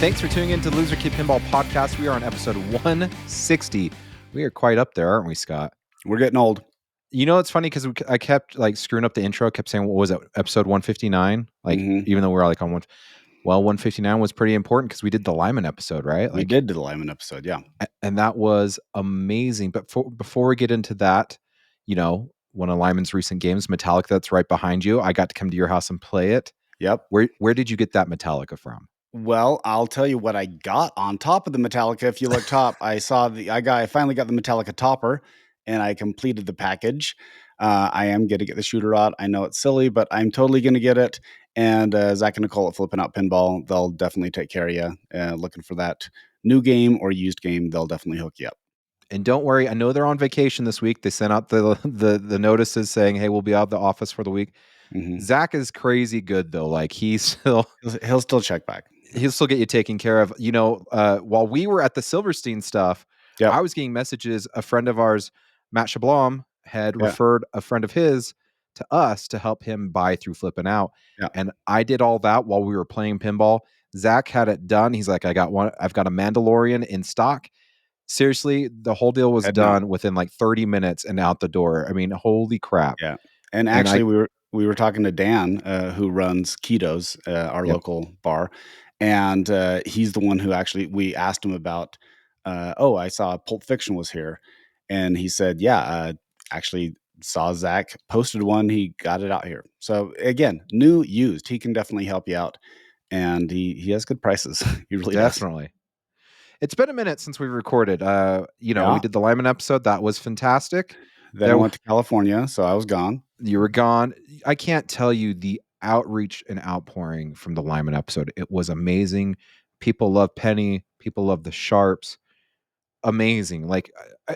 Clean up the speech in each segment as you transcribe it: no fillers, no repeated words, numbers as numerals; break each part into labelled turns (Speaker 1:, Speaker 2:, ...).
Speaker 1: Thanks for tuning in to the Loser Kid Pinball Podcast. We are on episode 160. We are quite up there, aren't we, Scott?
Speaker 2: We're getting old.
Speaker 1: You know, it's funny because I kept like screwing up the intro. Kept saying, what was it, episode 159? Like, even though we're like on 159 was pretty important because we did the Lyman episode, right? Like,
Speaker 2: we did the Lyman episode, yeah.
Speaker 1: And that was amazing. But before we get into that, you know, one of Lyman's recent games, Metallica, that's right behind you. I got to come to your house and play it.
Speaker 2: Yep.
Speaker 1: Where did you get that Metallica from?
Speaker 2: Well, I'll tell you what I got on top of the Metallica. If you look top, I finally got the Metallica topper, and I completed the package. I am going to get the shooter rod. I know it's silly, but I'm totally going to get it. And Zach and Nicole at Flipping Out Pinball, they'll definitely take care of you. Looking for that new game or used game, they'll definitely hook you up.
Speaker 1: And don't worry, I know they're on vacation this week. They sent out the notices saying, "Hey, we'll be out of the office for the week." Zach is crazy good though. Like he'll
Speaker 2: still check back.
Speaker 1: He'll still get you taken care of. You know, while we were at the Silverstein stuff, I was getting messages. A friend of ours, Matt Shablom, had referred a friend of his to us to help him buy through Flipping Out. And I did all that while we were playing pinball. Zach had it done. He's like, I've got a Mandalorian in stock. Seriously, the whole deal was done within like 30 minutes and out the door. I mean, holy crap.
Speaker 2: Yeah. And actually, we were talking to Dan, who runs Keto's, our local bar. And he's the one who we asked him about, I saw Pulp Fiction was here. And he said, actually saw Zach posted one. He got it out here. So again, new, used, he can definitely help you out. And he has good prices. He really
Speaker 1: definitely does. It's been a minute since we recorded. We did the Lyman episode. That was fantastic.
Speaker 2: Then I went to California, so I was gone.
Speaker 1: You were gone. I can't tell you the outreach and outpouring from the Lyman episode. It was amazing. People love Penny. People love the Sharps. Amazing. Like,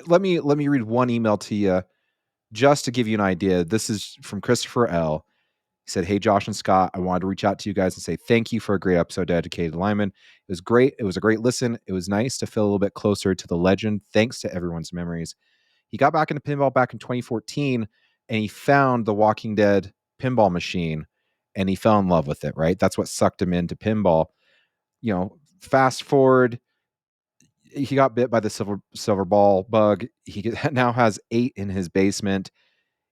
Speaker 1: let me read one email to you just to give you an idea. This is from Christopher L. He said, "Hey, Josh and Scott, I wanted to reach out to you guys and say thank you for a great episode dedicated to Lyman. It was great. It was a great listen. It was nice to feel a little bit closer to the legend. Thanks to everyone's memories." He got back into pinball back in 2014, and he found the Walking Dead pinball machine, and he fell in love with it, right? That's what sucked him into pinball. You know, fast forward, he got bit by the silver ball bug. He now has 8 in his basement.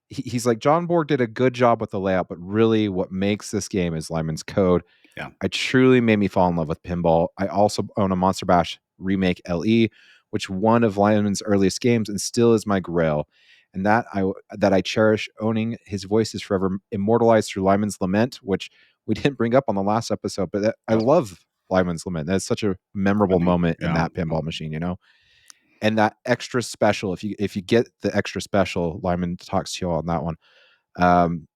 Speaker 1: He's like, John Borg did a good job with the layout, but really what makes this game is Lyman's code.
Speaker 2: Yeah.
Speaker 1: It truly made me fall in love with pinball. I also own a Monster Bash Remake LE, which one of Lyman's earliest games and still is my grail. And that I cherish owning. His voice is forever immortalized through Lyman's Lament, which we didn't bring up on the last episode, but I love Lyman's Lament. That's such a memorable moment in that pinball machine, you know? And that extra special, if you get the extra special, Lyman talks to you all on that one.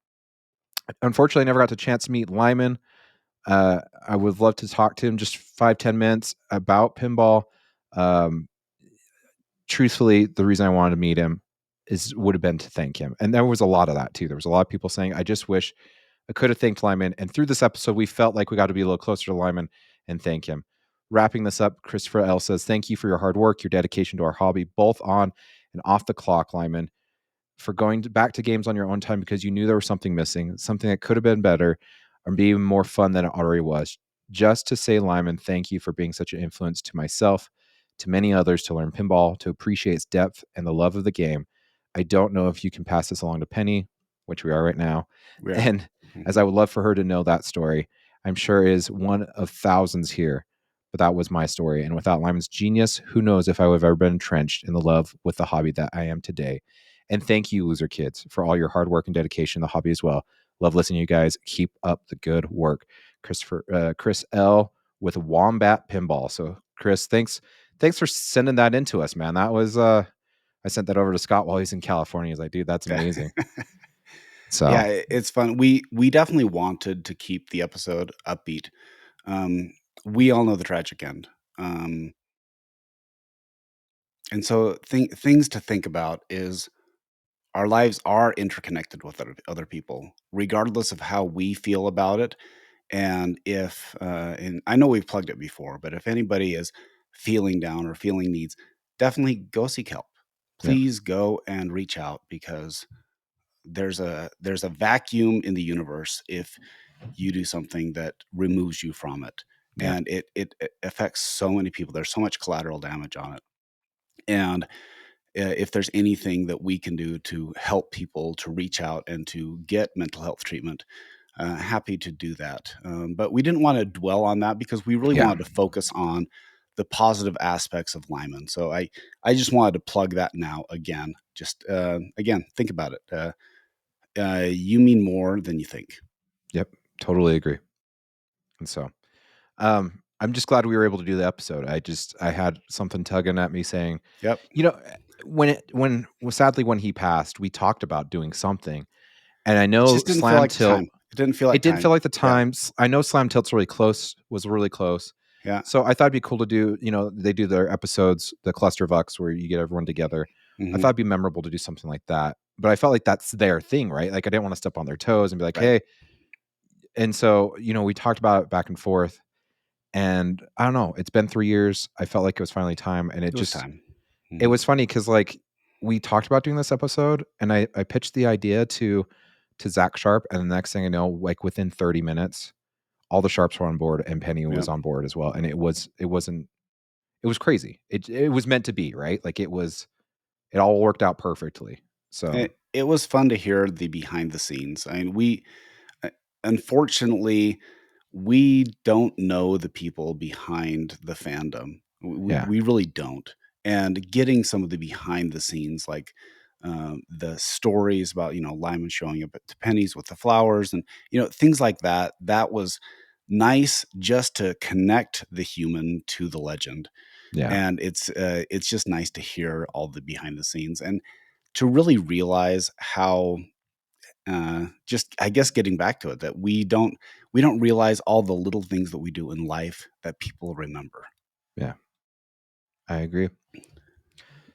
Speaker 1: Unfortunately, I never got the chance to meet Lyman. I would love to talk to him just 5-10 minutes about pinball. Truthfully, the reason I wanted to meet him would have been to thank him. And there was a lot of that too. There was a lot of people saying, I just wish I could have thanked Lyman. And through this episode, we felt like we got to be a little closer to Lyman and thank him. Wrapping this up, Christopher L. says, "Thank you for your hard work, your dedication to our hobby, both on and off the clock, Lyman, for going back to games on your own time because you knew there was something missing, something that could have been better or be even more fun than it already was. Just to say, Lyman, thank you for being such an influence to myself, to many others to learn pinball, to appreciate its depth and the love of the game. I don't know if you can pass this along to Penny," which we are right now. Yeah. And as I would love for her to know that story, I'm sure is one of thousands here. But that was my story. And without Lyman's genius, who knows if I would have ever been entrenched in the love with the hobby that I am today. And thank you, Loser Kids, for all your hard work and dedication to the hobby as well. Love listening to you guys. Keep up the good work. Chris L. with Wombat Pinball. So, Chris, thanks for sending that in to us, man. That was I sent that over to Scott while he's in California. He's like, dude, that's amazing. So
Speaker 2: yeah, it's fun. We definitely wanted to keep the episode upbeat. We all know the tragic end. And so things to think about is our lives are interconnected with other people, regardless of how we feel about it. And if, and I know we've plugged it before, but if anybody is feeling down or feeling needs, definitely go seek help. Please go and reach out, because there's a vacuum in the universe if you do something that removes you from it.
Speaker 1: Yeah.
Speaker 2: and it affects so many people. There's so much collateral damage on it, and if there's anything that we can do to help people to reach out and to get mental health treatment, happy to do that. But we didn't want to dwell on that because we really
Speaker 1: Yeah.
Speaker 2: wanted to focus on the positive aspects of Lyman. So I just wanted to plug that now again. Just again, think about it. You mean more than you think.
Speaker 1: Yep. Totally agree. And so, I'm just glad we were able to do the episode. I had something tugging at me saying,
Speaker 2: Yep.
Speaker 1: you know, well, sadly, when he passed, we talked about doing something. And I
Speaker 2: It
Speaker 1: know
Speaker 2: just didn't feel
Speaker 1: Slam
Speaker 2: like the
Speaker 1: Tilt,
Speaker 2: time. It didn't feel
Speaker 1: it
Speaker 2: like
Speaker 1: didn't feel
Speaker 2: time.
Speaker 1: like the
Speaker 2: Yeah.
Speaker 1: times. I know Slam Tilt's was really close.
Speaker 2: Yeah.
Speaker 1: So I thought it'd be cool to do, they do their episodes, the cluster Clustervucks, where you get everyone together. I thought
Speaker 2: Hmm.
Speaker 1: it'd be memorable to do something like that. But I felt like that's their thing, right? Like I didn't want to step on their toes and be like,
Speaker 2: Right.
Speaker 1: hey. And so, we talked about it back and forth. And I don't know, it's been 3 years. I felt like it was finally time. And
Speaker 2: It was time.
Speaker 1: it
Speaker 2: Hmm.
Speaker 1: was funny because like we talked about doing this episode and I pitched the idea to Zach Sharp. And the next thing I know, like within 30 minutes, all the Sharps were on board and Penny was
Speaker 2: Yep.
Speaker 1: on board as well. And it was crazy. It was meant to be, right? Like it all worked out perfectly. So
Speaker 2: It was fun to hear the behind the scenes. I mean, uh, unfortunately, we don't know the people behind the fandom.
Speaker 1: yeah,
Speaker 2: We really don't. And getting some of the behind the scenes, like the stories about, Lyman showing up at the Pennies with the flowers and, things like that, that was nice just to connect the human to the legend.
Speaker 1: yeah,
Speaker 2: And it's just nice to hear all the behind the scenes and to really realize how just I guess getting back to it that we don't realize all the little things that we do in life that people remember.
Speaker 1: yeah. I agree.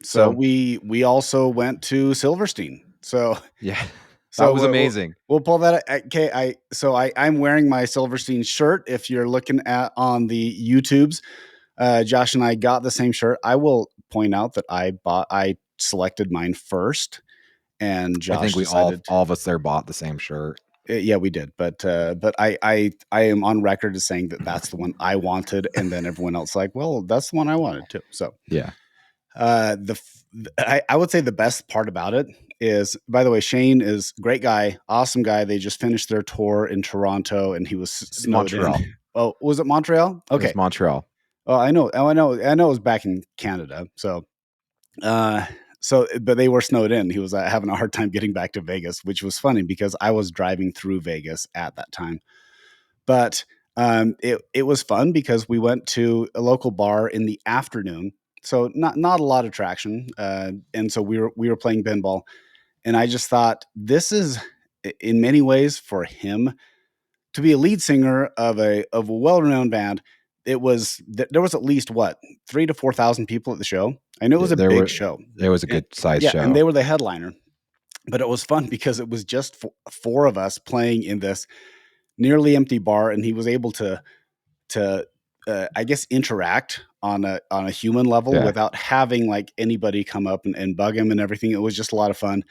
Speaker 2: So
Speaker 1: So
Speaker 2: we also went to Silverstein. So
Speaker 1: yeah, that
Speaker 2: so
Speaker 1: was
Speaker 2: we'll
Speaker 1: amazing.
Speaker 2: we'll pull that. Okay, I'm wearing my Silverstein shirt. If you're looking at on the YouTubes, Josh and I got the same shirt. I will point out that I selected mine first, and
Speaker 1: I think
Speaker 2: Josh
Speaker 1: we all
Speaker 2: decided.
Speaker 1: all of us there bought the same shirt.
Speaker 2: Yeah, we did, but I am on record as saying that that's the one I wanted, and then everyone else like, well, that's the one I wanted too. So
Speaker 1: Yeah.
Speaker 2: I would say the best part about it is, by the way, Shane is a great guy, awesome guy. They just finished their tour in Toronto, and he was snowed in.
Speaker 1: Montreal.
Speaker 2: Oh, was it Montreal?
Speaker 1: It was
Speaker 2: Okay.
Speaker 1: Montreal.
Speaker 2: Oh, I know. Oh, I know. It was back in Canada. Uh, but they were snowed in. He was having a hard time getting back to Vegas, which was funny because I was driving through Vegas at that time. But it was fun because we went to a local bar in the afternoon, so not a lot of traction, and so we were playing pinball, and I just thought this is in many ways for him to be a lead singer of a well renowned band. There was at least what 3 to 4 thousand people at the show. I know it
Speaker 1: Yeah,
Speaker 2: was a big show,
Speaker 1: there was a
Speaker 2: and,
Speaker 1: good size
Speaker 2: yeah, and
Speaker 1: show.
Speaker 2: they were the headliner. But it was fun because it was just four of us playing in this nearly empty bar, and he was able to I guess interact on a human level
Speaker 1: Yeah.
Speaker 2: without having like anybody come up and bug him and everything. It was just a lot of fun.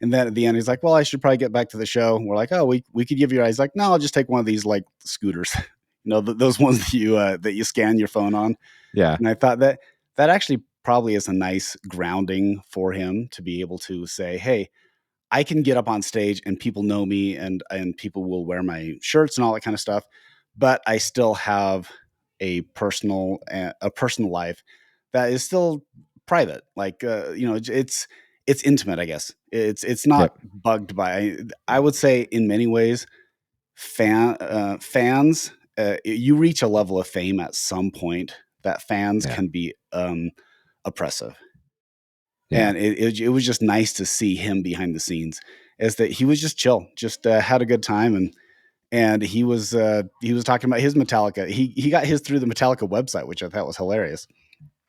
Speaker 2: And then at the end, he's like, "Well, I should probably get back to the show." And we're like, "Oh, we could give you." He's like, "No, I'll just take one of these like scooters, those ones that you scan your phone on."
Speaker 1: Yeah.
Speaker 2: And I thought that actually probably is a nice grounding for him to be able to say, "Hey, I can get up on stage and people know me and people will wear my shirts and all that kind of stuff, but I still have a personal life that is still private. Like it's intimate, I guess. It's not
Speaker 1: Yep.
Speaker 2: bugged by. I would say in many ways, fans. You reach a level of fame at some point that fans
Speaker 1: Yeah.
Speaker 2: can be oppressive,
Speaker 1: Yeah.
Speaker 2: and it was just nice to see him behind the scenes is that he was just chill, just had a good time, and he was talking about his Metallica. He got his through the Metallica website, which I thought was hilarious.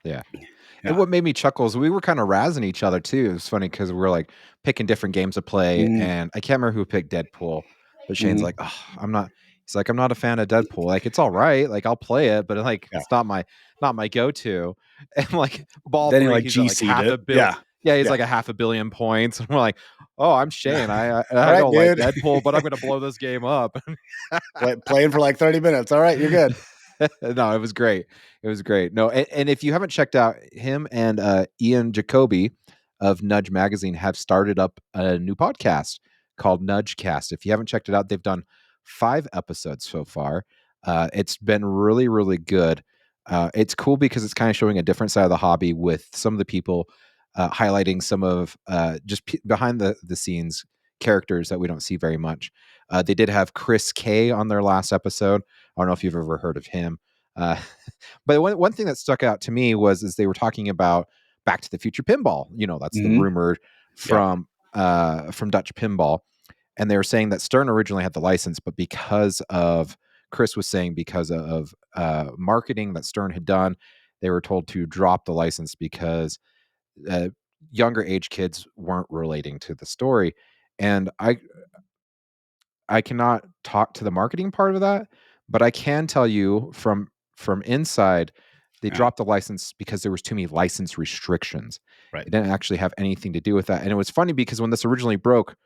Speaker 1: Yeah. And
Speaker 2: Yeah.
Speaker 1: what made me chuckle is we were kind of razzing each other too. It was funny because we were like picking different games to play,
Speaker 2: Mhm,
Speaker 1: and I can't remember who picked Deadpool, but Shane's
Speaker 2: mhm.
Speaker 1: like, "Oh, I'm not." He's like, "I'm not a fan of Deadpool. Like, it's all right. Like, I'll play it, but like,
Speaker 2: Yeah.
Speaker 1: it's not my go-to." And like ball
Speaker 2: Then he
Speaker 1: three,
Speaker 2: like
Speaker 1: he's at like
Speaker 2: GC'd
Speaker 1: half
Speaker 2: it.
Speaker 1: a bill.
Speaker 2: Yeah.
Speaker 1: Yeah, he's
Speaker 2: Yeah.
Speaker 1: like a half a billion points, and we're like, "Oh, I'm Shane.
Speaker 2: All
Speaker 1: I
Speaker 2: right,
Speaker 1: don't like
Speaker 2: dude.
Speaker 1: Deadpool, but I'm gonna blow this game up."
Speaker 2: Playing for like 30 minutes. All right, you're good.
Speaker 1: No, it was great. It was great. No, and if you haven't checked out him and Ian Jacoby of Nudge Magazine have started up a new podcast called Nudgecast. If you haven't checked it out, they've done 5 episodes so far. It's been really, really good. It's cool because it's kind of showing a different side of the hobby with some of the people highlighting some of just behind the scenes characters that we don't see very much. They did have Chris K on their last episode. I don't know if you've ever heard of him. Uh, but one thing that stuck out to me was is they were talking about Back to the Future pinball. You know, that's the
Speaker 2: Mhm.
Speaker 1: rumored
Speaker 2: Yep.
Speaker 1: from Dutch Pinball, and they were saying that Stern originally had the license, but because of Chris was saying because of marketing that Stern had done, they were told to drop the license because uh, younger age kids weren't relating to the story. And I cannot talk to the marketing part of that, but I can tell you from inside, they
Speaker 2: Yeah.
Speaker 1: dropped the license because there was too many license restrictions.
Speaker 2: Right.
Speaker 1: It didn't actually have anything to do with that. And it was funny because when this originally broke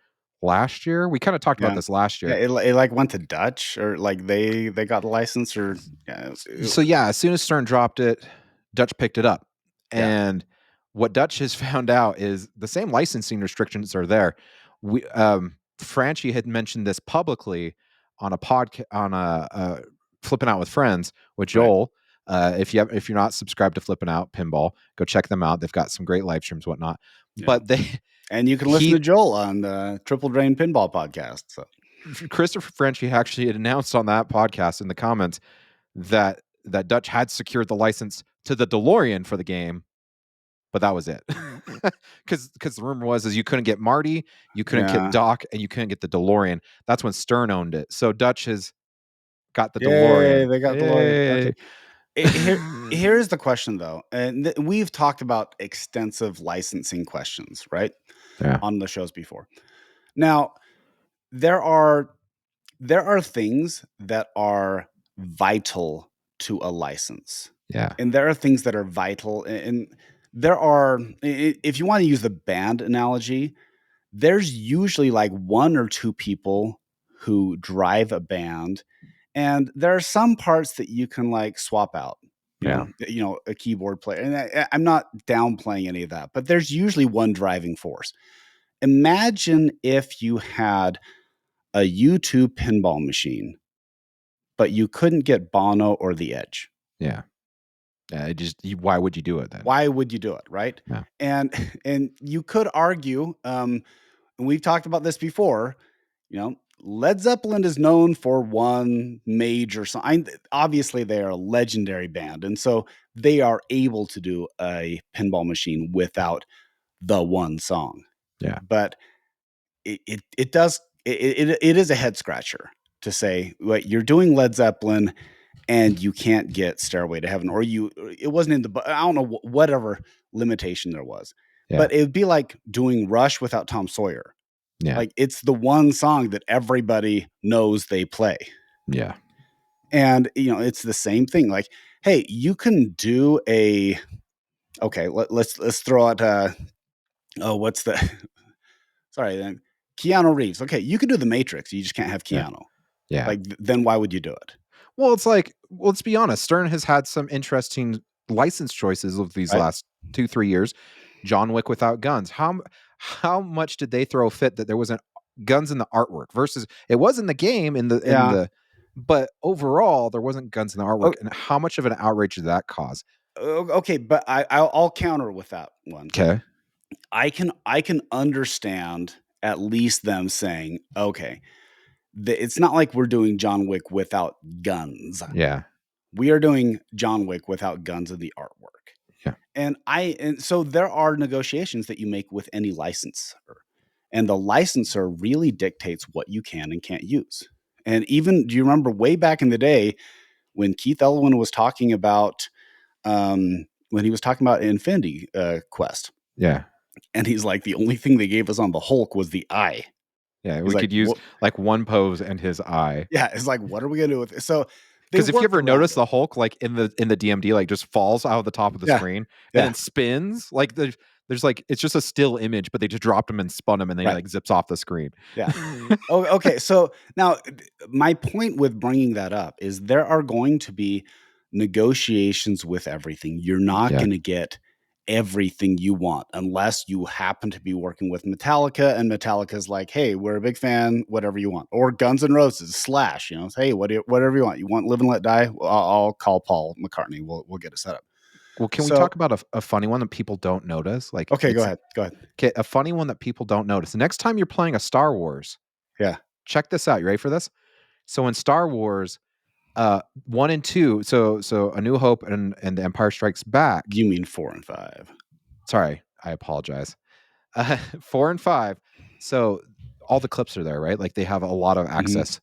Speaker 1: last year, we kind of talked about
Speaker 2: Yeah.
Speaker 1: this last
Speaker 2: Yeah,
Speaker 1: year.
Speaker 2: it, like, went to Dutch or, like, they got the license or yeah,
Speaker 1: So yeah, as soon as Stern dropped it, Dutch picked it up.
Speaker 2: yeah,
Speaker 1: And what Dutch has found out is the same licensing restrictions are there. We Franchi had mentioned this publicly on a podcast on a flipping out with friends with
Speaker 2: right.
Speaker 1: Joel. If you're not subscribed to Flipping Out Pinball, go check them out. They've got some great live streams, whatnot.
Speaker 2: Yeah.
Speaker 1: But they
Speaker 2: And you can listen to
Speaker 1: he
Speaker 2: Joel on the Triple Drain Pinball podcast, so
Speaker 1: Christopher Franchi actually had announced on that podcast in the comments that Dutch had secured the license to the DeLorean for the game, but that was it. Because the rumor was is you couldn't get Marty, you couldn't get
Speaker 2: yeah.
Speaker 1: Doc, and you couldn't get the DeLorean. That's when Stern owned it. So Dutch has got the
Speaker 2: Yay,
Speaker 1: DeLorean.
Speaker 2: they got DeLorean. Okay.
Speaker 1: Hey.
Speaker 2: Here's the question though, and we've talked about extensive licensing questions, right,
Speaker 1: Yeah,
Speaker 2: on the shows before. Now, there are there are things that are vital to a license,
Speaker 1: yeah,
Speaker 2: and there are things that are vital, and there are if you want to use the band analogy, there's usually like one or two people who drive a band, and there are some parts that you can like swap out.
Speaker 1: yeah,
Speaker 2: A keyboard player, and I'm not downplaying any of that, but there's usually one driving force. Imagine if you had a U2 pinball machine, but you couldn't get Bono or The Edge.
Speaker 1: yeah. Why would you do it then?
Speaker 2: Why would you do it, right?
Speaker 1: Yeah,
Speaker 2: And and you could argue, and we've talked about this before, Led Zeppelin is known for one major song. Obviously, they are a legendary band, and so they are able to do a pinball machine without the one song.
Speaker 1: yeah,
Speaker 2: But it does it is a head scratcher to say, "Wait, you're doing Led Zeppelin and you can't get Stairway to Heaven," or it wasn't in the I don't know whatever limitation there was,
Speaker 1: yeah,
Speaker 2: but it would be like doing Rush without Tom Sawyer.
Speaker 1: yeah,
Speaker 2: Like it's the one song that everybody knows they play,
Speaker 1: yeah,
Speaker 2: and it's the same thing. Like, hey, you can do a okay. Let's throw out. Oh, what's the sorry then? Keanu Reeves. Okay, you can do the Matrix. You just can't have
Speaker 1: yeah,
Speaker 2: Keanu.
Speaker 1: yeah.
Speaker 2: Like, then why would you do it?
Speaker 1: Well, it's like, well, let's be honest. Stern has had some interesting license choices of these
Speaker 2: Right?
Speaker 1: last 2-3 years. John Wick without guns. How much did they throw a fit that there wasn't guns in the artwork versus it was in the game in
Speaker 2: Yeah.
Speaker 1: the but overall there wasn't guns in the artwork,
Speaker 2: Oh,
Speaker 1: and how much of an outrage did that cause?
Speaker 2: okay, but I'll counter with that one.
Speaker 1: Okay.
Speaker 2: I can understand at least them saying, okay, it's not like we're doing John Wick without guns.
Speaker 1: Yeah.
Speaker 2: We are doing John Wick without guns in the artwork.
Speaker 1: Yeah.
Speaker 2: And so there are negotiations that you make with any licensor. And the licensor really dictates what you can and can't use. And even do you remember way back in the day when Keith Elwin was talking about when he was talking about Infinity Quest,
Speaker 1: Yeah.
Speaker 2: and he's like, the only thing they gave us on the Hulk was the eye.
Speaker 1: Yeah.
Speaker 2: He's
Speaker 1: We
Speaker 2: like,
Speaker 1: could use
Speaker 2: what?
Speaker 1: like one pose and his eye.
Speaker 2: Yeah, it's like, what are we gonna do with it? So they
Speaker 1: Because if you
Speaker 2: worked
Speaker 1: ever
Speaker 2: around
Speaker 1: notice
Speaker 2: it.
Speaker 1: the Hulk like in the DMD like just falls out of the top of the
Speaker 2: Yeah,
Speaker 1: screen and
Speaker 2: yeah.
Speaker 1: then spins, like There's like it's just a still image, but they just dropped him and spun him, and then he
Speaker 2: Right.
Speaker 1: like zips off the screen.
Speaker 2: Yeah. Oh, okay. So now, my point with bringing that up is there are going to be negotiations with everything. You're not
Speaker 1: Yeah.
Speaker 2: going to get everything you want unless you happen to be working with Metallica and Metallica's like, "Hey, we're a big fan, whatever you want." Or Guns N' Roses, Slash, "Hey, whatever you want. You want Live and Let Die? Well, I'll call Paul McCartney. We'll get it set up."
Speaker 1: Well, can we
Speaker 2: So,
Speaker 1: talk about a funny one that people don't notice? Like
Speaker 2: okay, go
Speaker 1: it's
Speaker 2: ahead. Go ahead.
Speaker 1: okay, a funny one that people don't notice. The next time you're playing a Star Wars,
Speaker 2: Yeah.
Speaker 1: check this out. You ready for this? So in Star Wars, 1 and 2, so A New Hope and The Empire Strikes Back.
Speaker 2: You mean 4 and 5.
Speaker 1: Sorry, I apologize. 4 and 5. So all the clips are there, right? Like they have a lot of
Speaker 2: Mhm.
Speaker 1: access.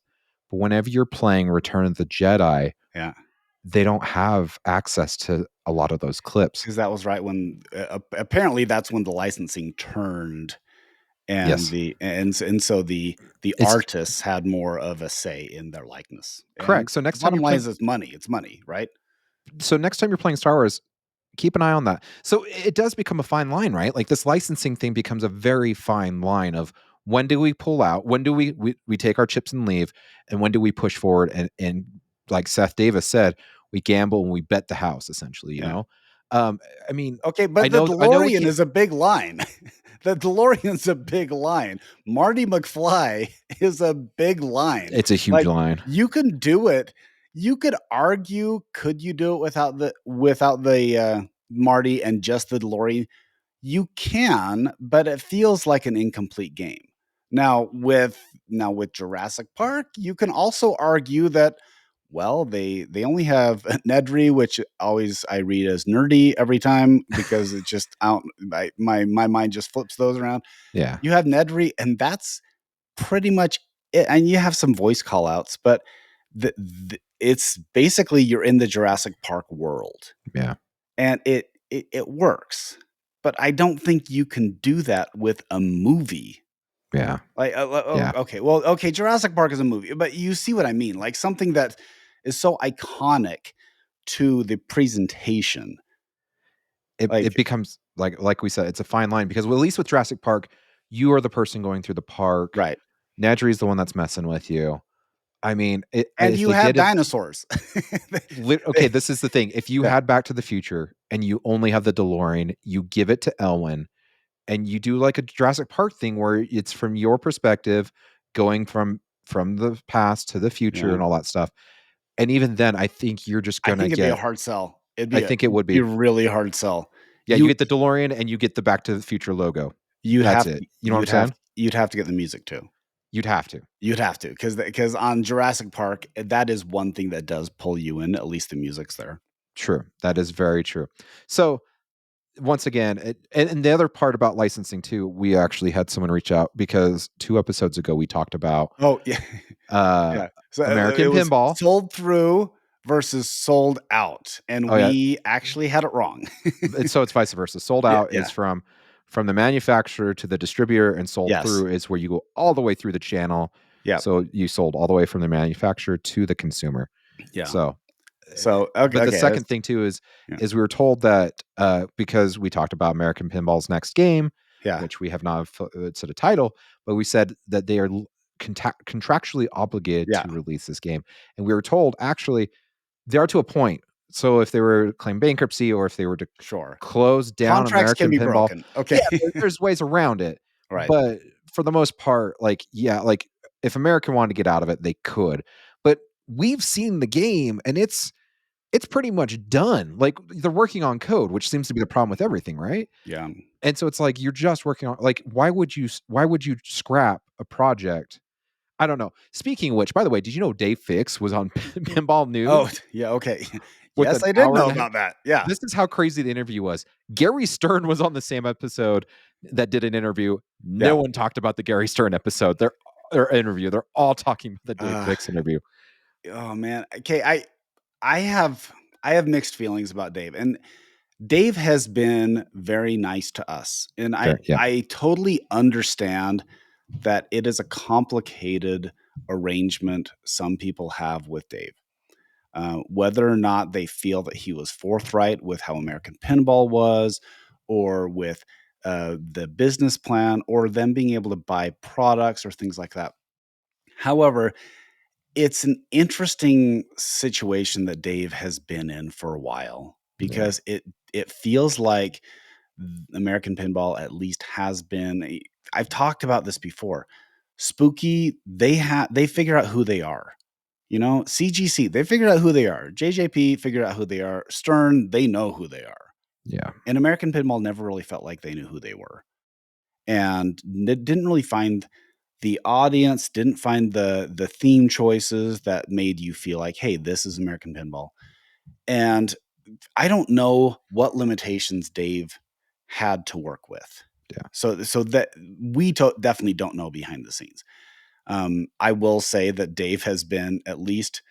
Speaker 1: But whenever you're playing Return of the Jedi,
Speaker 2: Yeah.
Speaker 1: they don't have access to a lot of those clips.
Speaker 2: 'Cause that was right when apparently that's when the licensing turned and
Speaker 1: Yes.
Speaker 2: the
Speaker 1: It's
Speaker 2: artists had more of a say in their likeness, and
Speaker 1: correct. So
Speaker 2: the
Speaker 1: next time
Speaker 2: bottom
Speaker 1: you're
Speaker 2: line
Speaker 1: playing
Speaker 2: is it's money, right?
Speaker 1: so next time you're playing Star Wars, keep an eye on that. So it does become a fine line, right? Like this licensing thing becomes a very fine line of when do we pull out? When do we take our chips and leave? And when do we push forward? And like Seth Davis said, we gamble and we bet the house essentially, you
Speaker 2: Yeah.
Speaker 1: know? Um, I mean,
Speaker 2: Okay,
Speaker 1: I
Speaker 2: but the
Speaker 1: know we
Speaker 2: DeLorean
Speaker 1: can't
Speaker 2: is a big line. The DeLorean's a big line. Marty McFly is a big line.
Speaker 1: it's a huge
Speaker 2: Like,
Speaker 1: line.
Speaker 2: you can do it. You could argue, could you do it without the Marty and just the DeLorean? You can, but it feels like an incomplete game. Now with Jurassic Park, you can also argue that, well, they only have Nedry, which always I read as nerdy every time because it just I don't my mind just flips those around.
Speaker 1: Yeah.
Speaker 2: You have Nedry, and that's pretty much it, and you have some voice call outs, but it's basically you're in the Jurassic Park world
Speaker 1: Yeah.
Speaker 2: and it works. But I don't think you can do that with a movie.
Speaker 1: Yeah.
Speaker 2: Like,
Speaker 1: Yeah.
Speaker 2: okay, well, okay, Jurassic Park is a movie, but you see what I mean? Like something that is so iconic to the presentation.
Speaker 1: It
Speaker 2: Like,
Speaker 1: becomes like we said, it's a fine line because well, at least with Jurassic Park, you are the person going through the park.
Speaker 2: right.
Speaker 1: Nedry's the one that's messing with you. I mean,
Speaker 2: And
Speaker 1: if
Speaker 2: you
Speaker 1: they
Speaker 2: have
Speaker 1: did it,
Speaker 2: dinosaurs.
Speaker 1: okay,
Speaker 2: They
Speaker 1: this is the thing. If you
Speaker 2: yeah,
Speaker 1: had Back to the Future and you only have the DeLorean, you give it to Elwyn and you do like a Jurassic Park thing where it's from your perspective, going from the past to the future
Speaker 2: yeah.
Speaker 1: and all that stuff. And even then, I think you're just
Speaker 2: I
Speaker 1: gonna
Speaker 2: think it'd be a
Speaker 1: get.
Speaker 2: hard sell. It'd
Speaker 1: I
Speaker 2: be a
Speaker 1: think it would
Speaker 2: be
Speaker 1: be.
Speaker 2: a really hard sell.
Speaker 1: Yeah, you
Speaker 2: You
Speaker 1: get the DeLorean and you get the Back to the Future logo.
Speaker 2: you
Speaker 1: That's
Speaker 2: have
Speaker 1: it. You know what I'm saying?
Speaker 2: you'd have to get the music too.
Speaker 1: You'd have to.
Speaker 2: You'd have to because on Jurassic Park, that is one thing that does pull you in, at least the music's there.
Speaker 1: True. That is very true. So once again, and the other part about licensing too, we actually had someone reach out because 2 episodes ago we talked about
Speaker 2: Oh, yeah.
Speaker 1: uh
Speaker 2: Yeah. So, it
Speaker 1: American
Speaker 2: was
Speaker 1: Pinball.
Speaker 2: sold through versus sold out, and
Speaker 1: Oh yeah,
Speaker 2: we actually had it wrong.
Speaker 1: it's vice versa. Sold
Speaker 2: Yeah,
Speaker 1: out is
Speaker 2: yeah.
Speaker 1: from the manufacturer to the distributor, and sold
Speaker 2: Yes.
Speaker 1: through is where you go all the way through the channel.
Speaker 2: Yep.
Speaker 1: So you sold all the way from the manufacturer to the consumer.
Speaker 2: Yeah.
Speaker 1: So
Speaker 2: So, okay,
Speaker 1: but the
Speaker 2: okay, that's
Speaker 1: second thing too
Speaker 2: yeah.
Speaker 1: is we were told that because we talked about American Pinball's next game,
Speaker 2: Yeah.
Speaker 1: which we have not said a title, but we said that they are contractually obligated
Speaker 2: Yeah.
Speaker 1: to release this game, and we were told actually they are to a point. So if they were to claim bankruptcy or if they were to
Speaker 2: Sure.
Speaker 1: close down
Speaker 2: Contracts can
Speaker 1: American
Speaker 2: be
Speaker 1: Pinball,
Speaker 2: broken. Okay.
Speaker 1: yeah, there's ways around it,
Speaker 2: Right.
Speaker 1: but for the most part, like yeah, like if American wanted to get out of it, they could, but we've seen the game and it's pretty much done. Like they're working on code, which seems to be the problem with everything, right?
Speaker 2: Yeah.
Speaker 1: And so it's like you're just working on like why would you scrap a project? I don't know. Speaking of which, by the way, did you know Dave Fix was on Pinball
Speaker 2: Oh,
Speaker 1: News
Speaker 2: yeah, okay.
Speaker 1: with
Speaker 2: Yes,
Speaker 1: an
Speaker 2: I did
Speaker 1: hour
Speaker 2: know
Speaker 1: and a half?
Speaker 2: about that. Yeah.
Speaker 1: This is how crazy the interview was. Gary Stern was on the same episode that did an interview. No
Speaker 2: Yeah.
Speaker 1: one talked about the Gary Stern episode. Their interview. They're all talking about the Dave
Speaker 2: Uh,
Speaker 1: Fix interview.
Speaker 2: oh, man. Okay, I have I have mixed feelings about Dave, and Dave has been very nice to us, and
Speaker 1: Fair, yeah,
Speaker 2: I totally understand that it is a complicated arrangement some people have with Dave. Whether or not they feel that he was forthright with how American Pinball was, or with the business plan or them being able to buy products or things like that. However, it's an interesting situation that Dave has been in for a while
Speaker 1: Yeah.
Speaker 2: because it feels like American Pinball at least has been I've talked about this before. Spooky, they figure out who they are. You know, CGC, they figured out who they are. JJP figured out who they are. Stern, they know who they are.
Speaker 1: Yeah.
Speaker 2: And American Pinball never really felt like they knew who they were. And didn't really find the audience, didn't find the theme choices that made you feel like, hey, this is American Pinball. And I don't know what limitations Dave had to work with.
Speaker 1: Yeah.
Speaker 2: So that we definitely don't know behind the scenes. I will say that Dave has been, at least,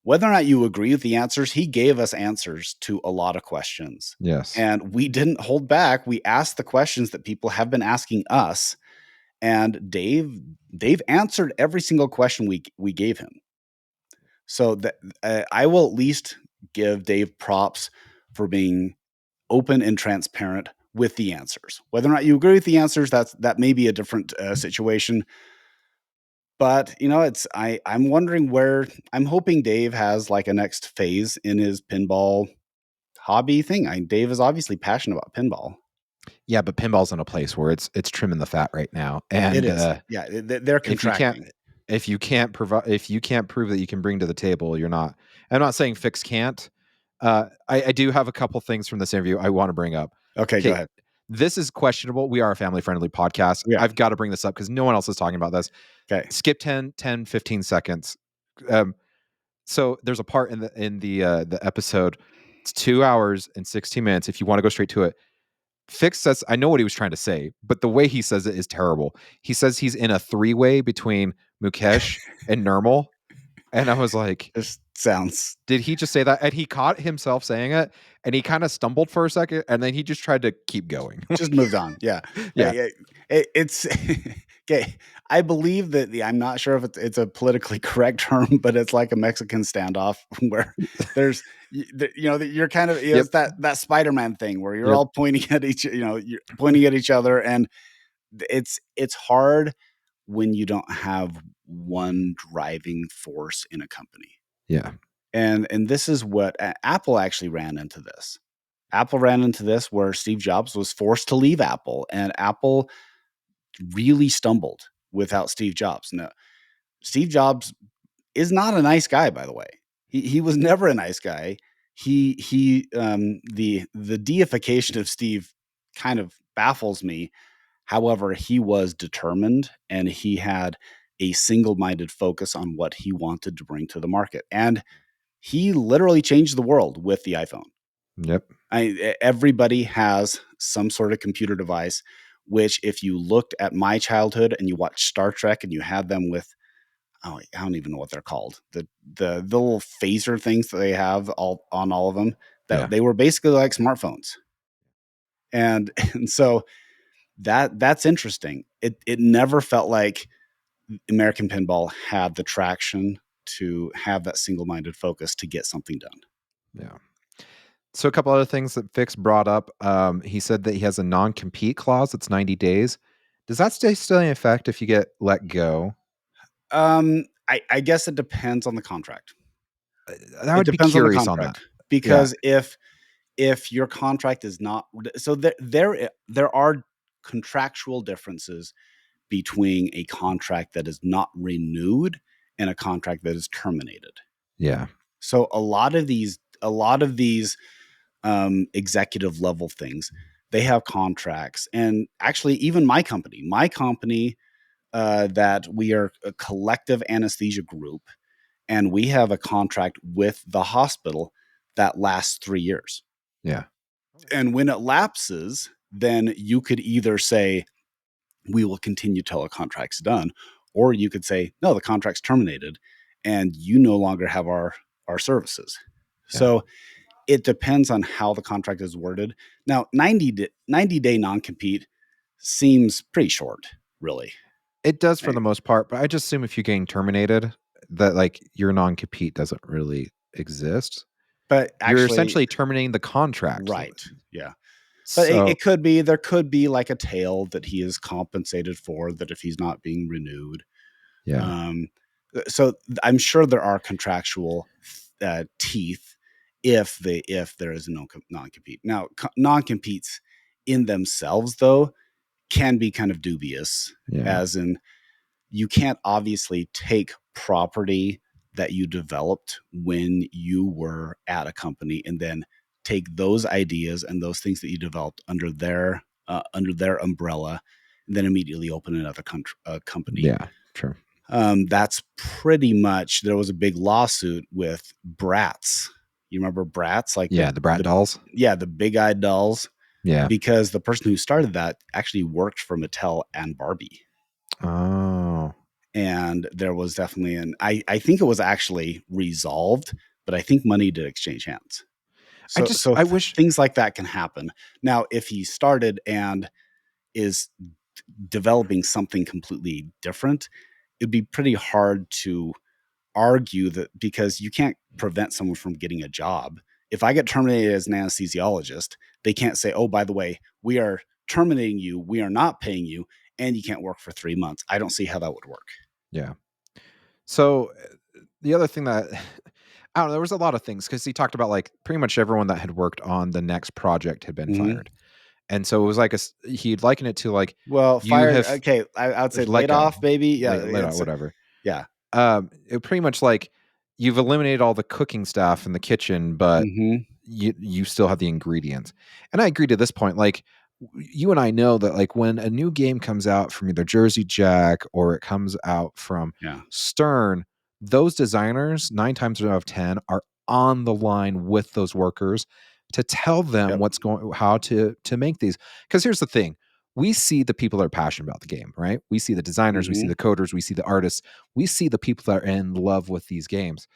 Speaker 2: whether or not you agree with the answers, he gave us answers to a lot of questions.
Speaker 1: Yes.
Speaker 2: And we didn't hold back. We asked the questions that people have been asking us, and Dave answered every single question we gave him. So that I will at least give Dave props for being open and transparent with the answers. Whether or not you agree with the answers, that may be a different situation. But you know, I'm wondering where I'm hoping Dave has like a next phase in his pinball hobby thing. Dave is obviously passionate about pinball.
Speaker 1: Yeah, but pinball's in a place where it's trimming the fat right now,
Speaker 2: It
Speaker 1: and
Speaker 2: is, yeah. They're
Speaker 1: if you can't
Speaker 2: contracting.
Speaker 1: if you can't prove that you can bring to the table, you're not. I'm not saying Fix can't. I do have a couple things from this interview I want to bring up.
Speaker 2: Okay, go
Speaker 1: Okay,
Speaker 2: ahead.
Speaker 1: this is questionable. We are a family friendly podcast.
Speaker 2: Yeah.
Speaker 1: I've got to bring this up because no one else is talking about this.
Speaker 2: Okay.
Speaker 1: Skip 15 seconds. Um, so there's a part in the episode. It's 2 hours and 16 minutes. If you want to go straight to it, Fix says, I know what he was trying to say, but the way he says it is terrible. He says he's in a three-way between Mukesh and Nirmal. And I was like,
Speaker 2: This sounds
Speaker 1: did he just say that? And he caught himself saying it and he kind of stumbled for a second and then he just tried to keep going.
Speaker 2: just moved on. Yeah.
Speaker 1: Yeah.
Speaker 2: It's okay. I believe that I'm not sure if it's a politically correct term, but it's like a Mexican standoff where there's, you're kind of,
Speaker 1: Yep.
Speaker 2: it's that Spider-Man thing where you're
Speaker 1: Yep.
Speaker 2: all pointing at you're pointing at each other. And it's hard when you don't have one driving force in a company.
Speaker 1: Yeah.
Speaker 2: And this is what Apple actually ran into this. Apple ran into this where Steve Jobs was forced to leave Apple, and Apple really stumbled without Steve Jobs. Now, Steve Jobs is not a nice guy, by the way. He was never a nice guy. The deification of Steve kind of baffles me. However, he was determined and he had a single-minded focus on what he wanted to bring to the market. And he literally changed the world with the iPhone.
Speaker 1: Yep.
Speaker 2: Everybody has some sort of computer device, which if you looked at my childhood and you watched Star Trek and you had them with, oh, I don't even know what they're called. The little phaser things that they have all of them,
Speaker 1: Yeah.
Speaker 2: that they were basically like smartphones. And and so that's interesting. It never felt like American Pinball had the traction to have that single-minded focus to get something done.
Speaker 1: Yeah. So a couple other things that Fix brought up. He said that he has a non-compete clause that's 90 days. Does that stay still in effect if you get let go?
Speaker 2: I guess it depends on the contract.
Speaker 1: I
Speaker 2: It
Speaker 1: would be
Speaker 2: depends on the
Speaker 1: curious on that.
Speaker 2: contract
Speaker 1: Yeah.
Speaker 2: because if your contract is not, so there are contractual differences between a contract that is not renewed and a contract that is terminated.
Speaker 1: Yeah.
Speaker 2: So a lot of these executive level things, they have contracts. And actually, even my company, that we are a collective anesthesia group, and we have a contract with the hospital that lasts 3 years.
Speaker 1: Yeah.
Speaker 2: And when it lapses, then you could either say, we will continue till a contract's done, or you could say, no, the contract's terminated and you no longer have our services.
Speaker 1: Yeah.
Speaker 2: So it depends on how the contract is worded. Now, 90-day non-compete seems pretty short, really.
Speaker 1: It does for the most part, but I just assume if you're getting terminated, that like your non-compete doesn't really exist.
Speaker 2: But
Speaker 1: You're
Speaker 2: actually,
Speaker 1: essentially terminating the contract.
Speaker 2: right. Yeah. But
Speaker 1: So
Speaker 2: it could be there could be like a tail that he is compensated for that if he's not being renewed.
Speaker 1: yeah,
Speaker 2: Um, so I'm sure there are contractual teeth if there is a non compete. Now non competes in themselves though can be kind of dubious,
Speaker 1: yeah,
Speaker 2: as in you can't obviously take property that you developed when you were at a company and then take those ideas and those things that you developed under their umbrella and then immediately open another company.
Speaker 1: yeah, sure.
Speaker 2: That's pretty much there was a big lawsuit with Bratz. You remember Bratz, like
Speaker 1: Yeah, the Brat dolls.
Speaker 2: the big eyed dolls,
Speaker 1: Yeah.
Speaker 2: because the person who started that actually worked for Mattel and Barbie.
Speaker 1: Oh,
Speaker 2: And there was definitely I think it was actually resolved, but I think money did exchange hands. So
Speaker 1: I wish.
Speaker 2: things like that can happen. Now, if he started and is developing something completely different, it'd be pretty hard to argue that because you can't prevent someone from getting a job. If I get terminated as an anesthesiologist, they can't say, "Oh, by the way, we are terminating you. We are not paying you, and you can't work for 3 months." I don't see how that would work.
Speaker 1: Yeah. So the other thing that I don't know, there was a lot of things because he talked about like pretty much everyone that had worked on the next project had been
Speaker 2: Hmm.
Speaker 1: fired, and so it was like he'd liken it to like
Speaker 2: Well,
Speaker 1: you
Speaker 2: fired.
Speaker 1: have
Speaker 2: Okay, I would say
Speaker 1: let
Speaker 2: laid
Speaker 1: go,
Speaker 2: off, maybe. Yeah,
Speaker 1: let out,
Speaker 2: it's
Speaker 1: whatever.
Speaker 2: yeah.
Speaker 1: It pretty much like you've eliminated all the cooking staff in the kitchen, but
Speaker 2: Hmm.
Speaker 1: you still have the ingredients. And I agree to this point. Like you and I know that like when a new game comes out from either Jersey Jack or it comes out from
Speaker 2: Yeah.
Speaker 1: Stern, those designers 9 times out of 10 are on the line with those workers to tell them
Speaker 2: Yep.
Speaker 1: what's going how to make these. Because here's the thing. We see the people that are passionate about the game, right? We see the designers, we see
Speaker 2: Hmm.
Speaker 1: the coders, we see the artists, we see the people that are in love with these games.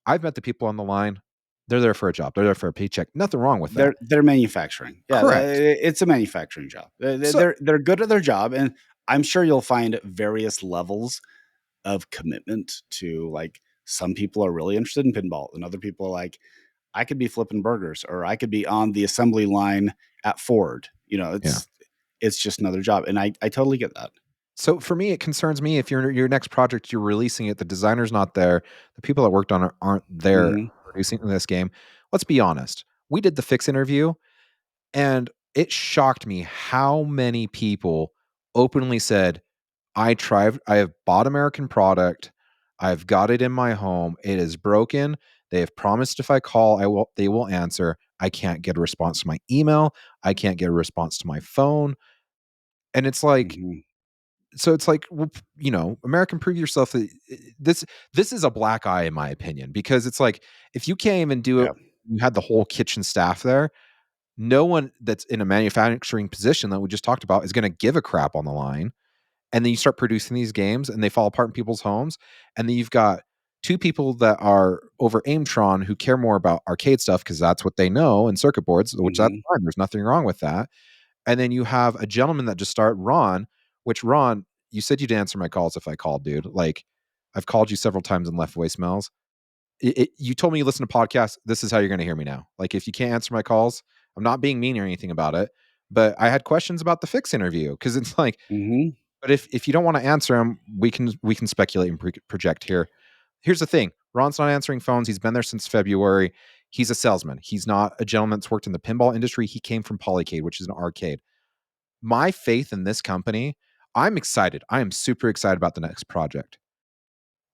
Speaker 1: I've met the people on the line. They're there for a job. They're there for a paycheck. Nothing wrong with that.
Speaker 2: They're manufacturing. Yeah,
Speaker 1: Correct.
Speaker 2: it's a manufacturing job.
Speaker 1: So
Speaker 2: They're good at their job, and I'm sure you'll find various levels of commitment to like some people are really interested in pinball, and other people are like, I could be flipping burgers, or I could be on the assembly line at Ford.
Speaker 1: yeah.
Speaker 2: It's just another job, and I totally get that.
Speaker 1: So for me, it concerns me if your next project you're releasing it, the designer's not there, the people that worked on it aren't there
Speaker 2: Hmm.
Speaker 1: producing this game. Let's be honest. We did the fix interview, and it shocked me how many people openly said, I tried. I have bought American product. I've got it in my home. It is broken. They have promised if I call, they will answer. I can't get a response to my email. I can't get a response to my phone. And it's like,
Speaker 2: Hmm.
Speaker 1: so it's like, well, American, prove yourself. This is a black eye in my opinion, because it's like if you can't even do it,
Speaker 2: Yeah.
Speaker 1: you had the whole kitchen staff there. No one that's in a manufacturing position that we just talked about is going to give a crap on the line, and then you start producing these games and they fall apart in people's homes, and then you've got two people that are over Aimtron who care more about arcade stuff because that's what they know, and circuit boards, which that's
Speaker 2: Hmm.
Speaker 1: fine, there's nothing wrong with that. And then you have a gentleman that just started, Ron, which Ron, you said you'd answer my calls if I called, dude. Like, I've called you several times and left voicemails. You told me you listen to podcasts. This is how you're going to hear me now. Like, if you can't answer my calls, I'm not being mean or anything about it, but I had questions about the fix interview because it's like,
Speaker 2: Hmm.
Speaker 1: but if you don't want to answer them, we can speculate and project here. Here's the thing: Ron's not answering phones. He's been there since February. He's a salesman. He's not a gentleman that's worked in the pinball industry. He came from Polycade, which is an arcade. My faith in this company, I'm excited. I am super excited about the next project.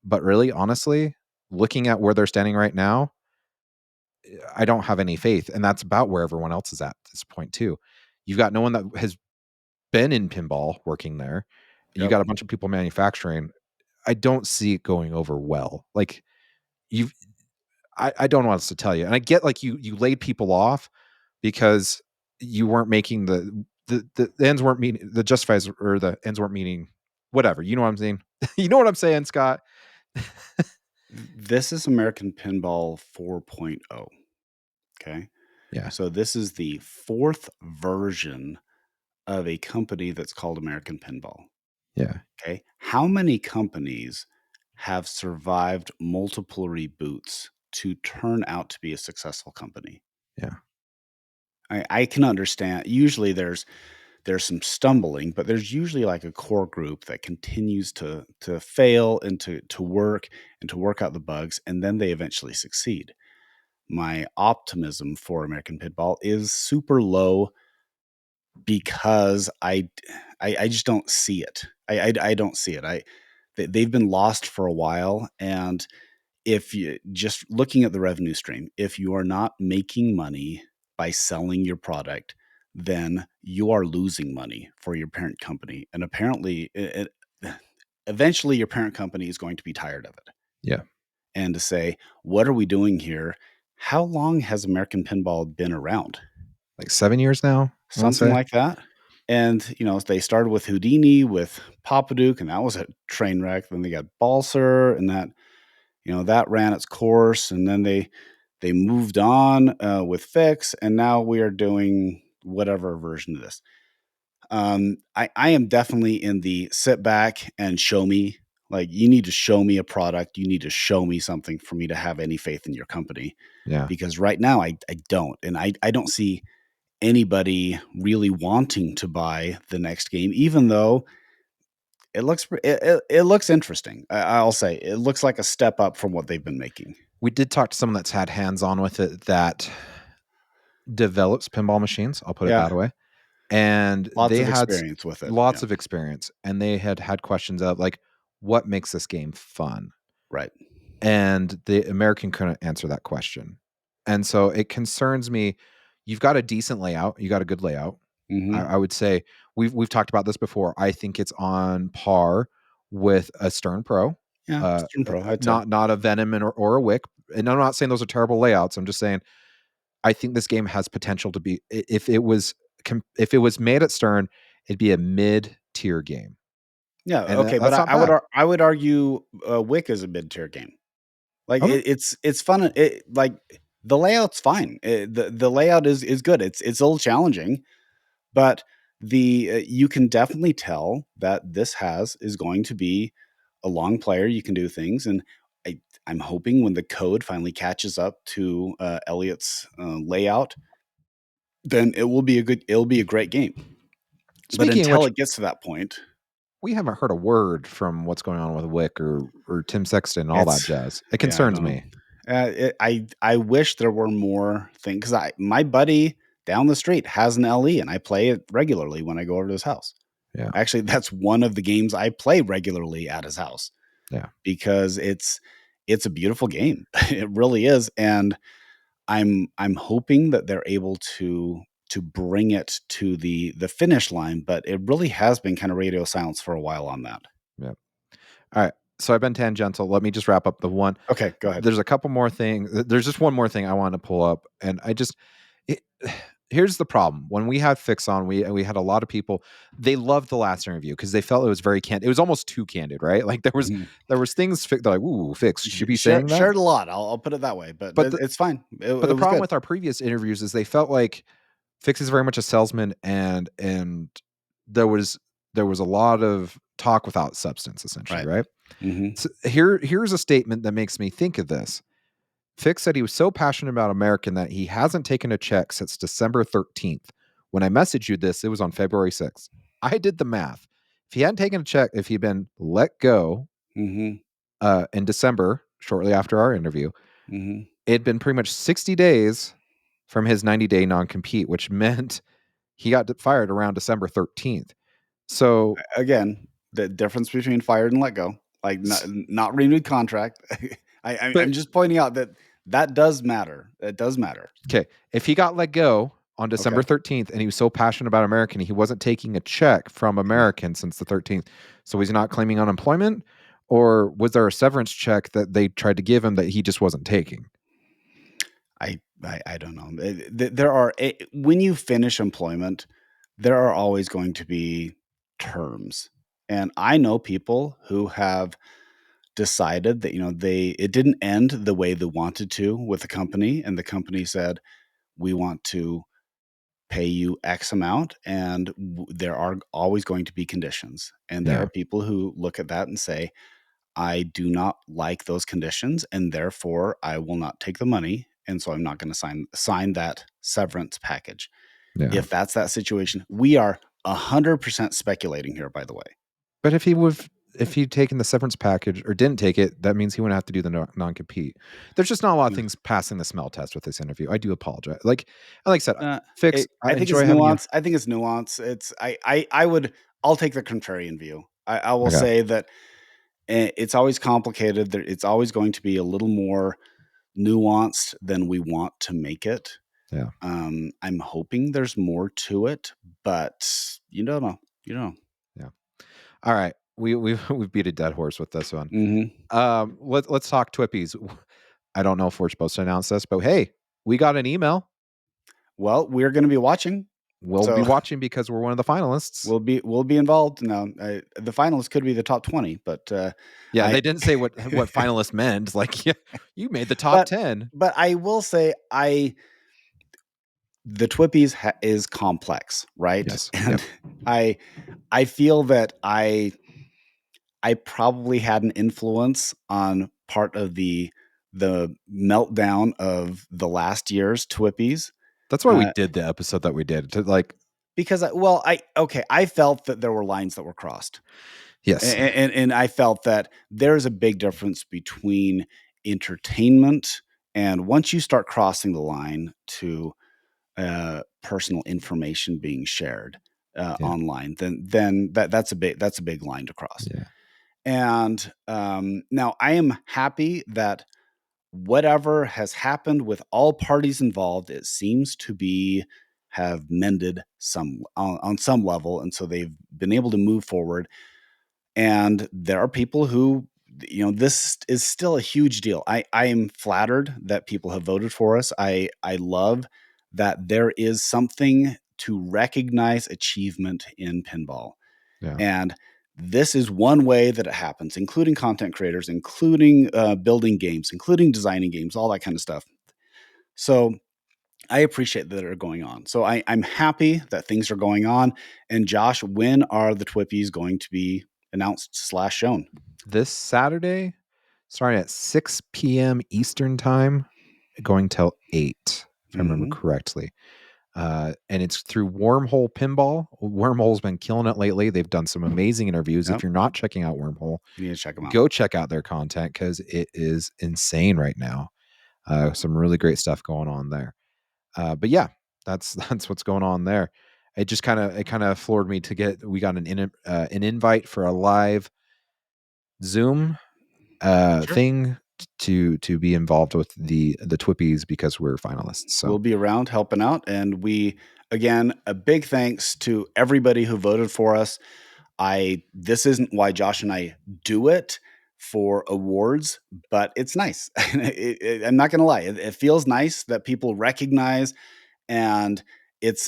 Speaker 1: But really, honestly, looking at where they're standing right now, I don't have any faith. And that's about where everyone else is at this point, too. You've got no one that has been in pinball working there. You
Speaker 2: Yep.
Speaker 1: got a bunch of people manufacturing. I don't see it going over well. Like you've I don't know what else to tell you. And I get like you laid people off because you weren't making the ends weren't meeting the justifies, or the ends weren't meeting whatever. You know what I'm saying? You know what I'm saying, Scott?
Speaker 2: This is American Pinball 4.0. Okay.
Speaker 1: Yeah.
Speaker 2: So this is the fourth version of a company that's called American Pinball.
Speaker 1: Yeah.
Speaker 2: Okay. How many companies have survived multiple reboots to turn out to be a successful company?
Speaker 1: Yeah.
Speaker 2: I can understand. Usually there's some stumbling, but there's usually like a core group that continues to fail and to work and to work out the bugs, and then they eventually succeed. My optimism for American Pitball is super low because I just don't see it. I don't see it. They've been lost for a while, and if you just looking at the revenue stream, if you are not making money by selling your product, then you are losing money for your parent company, and apparently, eventually, your parent company is going to be tired of it,
Speaker 1: Yeah.
Speaker 2: and to say, "What are we doing here? How long has American Pinball been around?"
Speaker 1: Like 7 years now, I wanna
Speaker 2: Something
Speaker 1: say.
Speaker 2: like that. And, they started with Houdini, with Papaduke, and that was a train wreck. Then they got Balser, and that ran its course. And then they moved on with Fix, and now we are doing whatever version of this. I am definitely in the sit back and show me. Like, you need to show me a product. You need to show me something for me to have any faith in your company.
Speaker 1: Yeah.
Speaker 2: Because right now I don't. And I don't see anybody really wanting to buy the next game, even though it looks interesting. I'll say it looks like a step up from what they've been making.
Speaker 1: We did talk to someone that's had hands-on with it that develops pinball machines, I'll put it
Speaker 2: Yeah,
Speaker 1: that way, and
Speaker 2: lots
Speaker 1: they
Speaker 2: of
Speaker 1: had
Speaker 2: experience with it.
Speaker 1: lots
Speaker 2: Yeah,
Speaker 1: of experience, and they had questions of, like, "What makes this game fun?"
Speaker 2: right.
Speaker 1: And the American couldn't answer that question. And so it concerns me. You've got a decent layout, you got a good layout.
Speaker 2: Hmm.
Speaker 1: I would say we've talked about this before. I think it's on par with a Stern Pro,
Speaker 2: Yeah, Stern Pro, I'd say.
Speaker 1: not a Venom or a Wick. And I'm not saying those are terrible layouts. I'm just saying I think this game has potential to be if it was made at Stern, it'd be a mid-tier game.
Speaker 2: Yeah,
Speaker 1: And
Speaker 2: okay, but
Speaker 1: that's
Speaker 2: I,
Speaker 1: not
Speaker 2: I would
Speaker 1: bad.
Speaker 2: I would argue Wick is a mid tier game. Like
Speaker 1: Okay.
Speaker 2: it's fun. Like the layout's fine. The layout is good. It's a little challenging, but you can definitely tell that this has is going to be a long player. You can do things, and I'm hoping when the code finally catches up to Elliot's layout, then it'll be a great game. But
Speaker 1: Speaking of
Speaker 2: until
Speaker 1: which,
Speaker 2: it gets to that point,
Speaker 1: we haven't heard a word from what's going on with Wick or Tim Sexton and all that
Speaker 2: it's
Speaker 1: jazz. It
Speaker 2: yeah, I
Speaker 1: concerns
Speaker 2: don't know.
Speaker 1: me.
Speaker 2: I wish there were more things because I my buddy down the street has an LE, and I play it regularly when I go over to his house.
Speaker 1: Yeah,
Speaker 2: Actually, that's one of the games I play regularly at his house
Speaker 1: yeah,
Speaker 2: because it's a beautiful game. It really is, and I'm hoping that they're able to bring it to the finish line, but it really has been kind of radio silence for a while on that.
Speaker 1: yeah. All right. So I've been tangential. Let me just wrap up the one.
Speaker 2: Okay, go ahead.
Speaker 1: There's a couple more things. There's just one more thing I want to pull up, and it, here's the problem. When we had Fix on, we had a lot of people. They loved the last interview because they felt it was very candid. It was almost too candid, right? Like
Speaker 2: Mhm.
Speaker 1: there was things they're like, "Ooh, Fix, should you be
Speaker 2: Share
Speaker 1: saying that?"
Speaker 2: shared a lot. I'll put it that way, but
Speaker 1: But the
Speaker 2: it's fine.
Speaker 1: but
Speaker 2: It
Speaker 1: the
Speaker 2: was
Speaker 1: problem
Speaker 2: good.
Speaker 1: with our previous interviews is they felt like Fix is very much a salesman, and there was there was a lot of talk without substance, essentially,
Speaker 2: Right.
Speaker 1: right?
Speaker 2: Mhm.
Speaker 1: So here's a statement that makes me think of this. Fix said he was so passionate about American that he hasn't taken a check since December 13th. When I messaged you this, it was on February 6th. I did the math. If he hadn't taken a check, if he'd been let go
Speaker 2: Mhm.
Speaker 1: in December, shortly after our interview,
Speaker 2: Mhm.
Speaker 1: it'd been pretty much 60 days from his 90-day non compete, which meant he got fired around December 13th. So,
Speaker 2: Again, the difference between fired and let go, like not renewed contract. I'm
Speaker 1: but
Speaker 2: just pointing out that that does matter. It does matter.
Speaker 1: okay, if he got let go on December
Speaker 2: Okay.
Speaker 1: 13th and he was so passionate about American, he wasn't taking a check from
Speaker 2: Yeah.
Speaker 1: American since the 13th. So he's not claiming unemployment? Or was there a severance check that they tried to give him that he just wasn't taking?
Speaker 2: I don't know. There are when you finish employment, there are always going to be terms. And I know people who have decided that they it didn't end the way they wanted to with the company, and the company said, "We want to pay you X amount, and there are always going to be conditions." And there
Speaker 1: Yeah.
Speaker 2: are people who look at that and say, "I do not like those conditions, and therefore I will not take the money, and so I'm not going to sign that severance package.
Speaker 1: Yeah.
Speaker 2: If that's that situation, we are 100% speculating here, by the way.
Speaker 1: But if he'd taken the severance package or didn't take it, that means he wouldn't have to do the non-compete. There's just not a lot of
Speaker 2: Yeah.
Speaker 1: things passing the smell test with this interview. I do apologize. Like I said, Fix, I
Speaker 2: I think it's
Speaker 1: enjoy having you.
Speaker 2: nuance. I think it's nuance. It's I'll take the contrarian view. I will
Speaker 1: Okay.
Speaker 2: say that it's always complicated. It's always going to be a little more nuanced than we want to make it.
Speaker 1: Yeah.
Speaker 2: I'm hoping there's more to it, but you don't know. You don't know.
Speaker 1: Yeah. All right. We've beat a dead horse with this one.
Speaker 2: Mm-hmm.
Speaker 1: Let's talk TWIPYs. I don't know if we're supposed to announce this, but hey, we got an email.
Speaker 2: Well, we're going to be watching,
Speaker 1: We'll be
Speaker 2: so
Speaker 1: watching because we're one of the finalists.
Speaker 2: we'll be involved. Now, the finalists could be the top 20, but
Speaker 1: Yeah,
Speaker 2: I
Speaker 1: they didn't say what finalist meant. Like, yeah, you made the top
Speaker 2: but
Speaker 1: 10.
Speaker 2: but I will say the TWIPYs is complex, right?
Speaker 1: Yes.
Speaker 2: And
Speaker 1: Yep.
Speaker 2: I feel that I probably had an influence on part of the meltdown of the last year's TWIPYs.
Speaker 1: That's why we did the episode that we did to like.
Speaker 2: Because I felt that there were lines that were crossed.
Speaker 1: Yes.
Speaker 2: And I felt that there's a big difference between entertainment and once you start crossing the line to personal information being shared
Speaker 1: Yeah.
Speaker 2: online, then that's a big line to cross.
Speaker 1: Yeah.
Speaker 2: And now I am happy that whatever has happened with all parties involved, it seems to be have mended some on some level, and so they've been able to move forward. And there are people who, this is still a huge deal. I am flattered that people have voted for us. I love that there is something to recognize achievement in pinball.
Speaker 1: Yeah.
Speaker 2: And this is one way that it happens, including content creators, including building games, including designing games, all that kind of stuff. So I appreciate that are going on. So I'm happy that things are going on. And Josh, when are the TWIPYs going to be announced/shown?
Speaker 1: This Saturday, starting at 6 p.m. Eastern time, going till 8, if I remember
Speaker 2: Mm-hmm.
Speaker 1: correctly. And it's through Wormhole Pinball. Wormhole's been killing it lately. They've done some amazing interviews.
Speaker 2: Yep.
Speaker 1: If you're not checking out Wormhole,
Speaker 2: You need to check them out.
Speaker 1: go check out their content because it is insane right now. Some really great stuff going on there. But yeah, that's what's going on there. It kind of floored me to get. We got an invite for a live Zoom
Speaker 2: Sure.
Speaker 1: thing to be involved with the TWIPYs because we're finalists. So
Speaker 2: We'll be around helping out. And again, a big thanks to everybody who voted for us. This isn't why Josh and I do it for awards, but it's nice. I'm not going to lie. It feels nice that people recognize, and it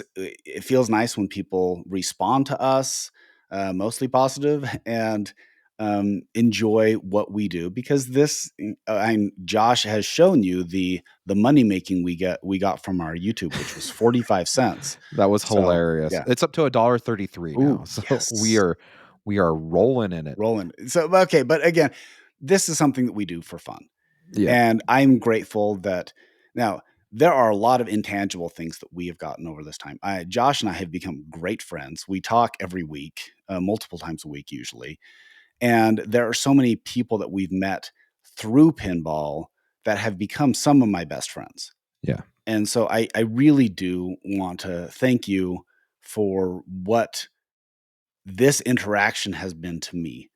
Speaker 2: feels nice when people respond to us, mostly positive, and enjoy what we do, because Josh has shown you the money making we got from our YouTube, which was 45 cents.
Speaker 1: that was
Speaker 2: So
Speaker 1: hilarious.
Speaker 2: yeah.
Speaker 1: It's up to $1.33 now.
Speaker 2: Ooh,
Speaker 1: So
Speaker 2: yes.
Speaker 1: we are rolling in it.
Speaker 2: Rolling. So okay, but again, this is something that we do for fun.
Speaker 1: Yeah.
Speaker 2: And I'm grateful that now there are a lot of intangible things that we have gotten over this time. Josh and I have become great friends. We talk every week, multiple times a week usually. And there are so many people that we've met through pinball that have become some of my best friends.
Speaker 1: Yeah.
Speaker 2: And so I really do want to thank you for what this interaction has been to me.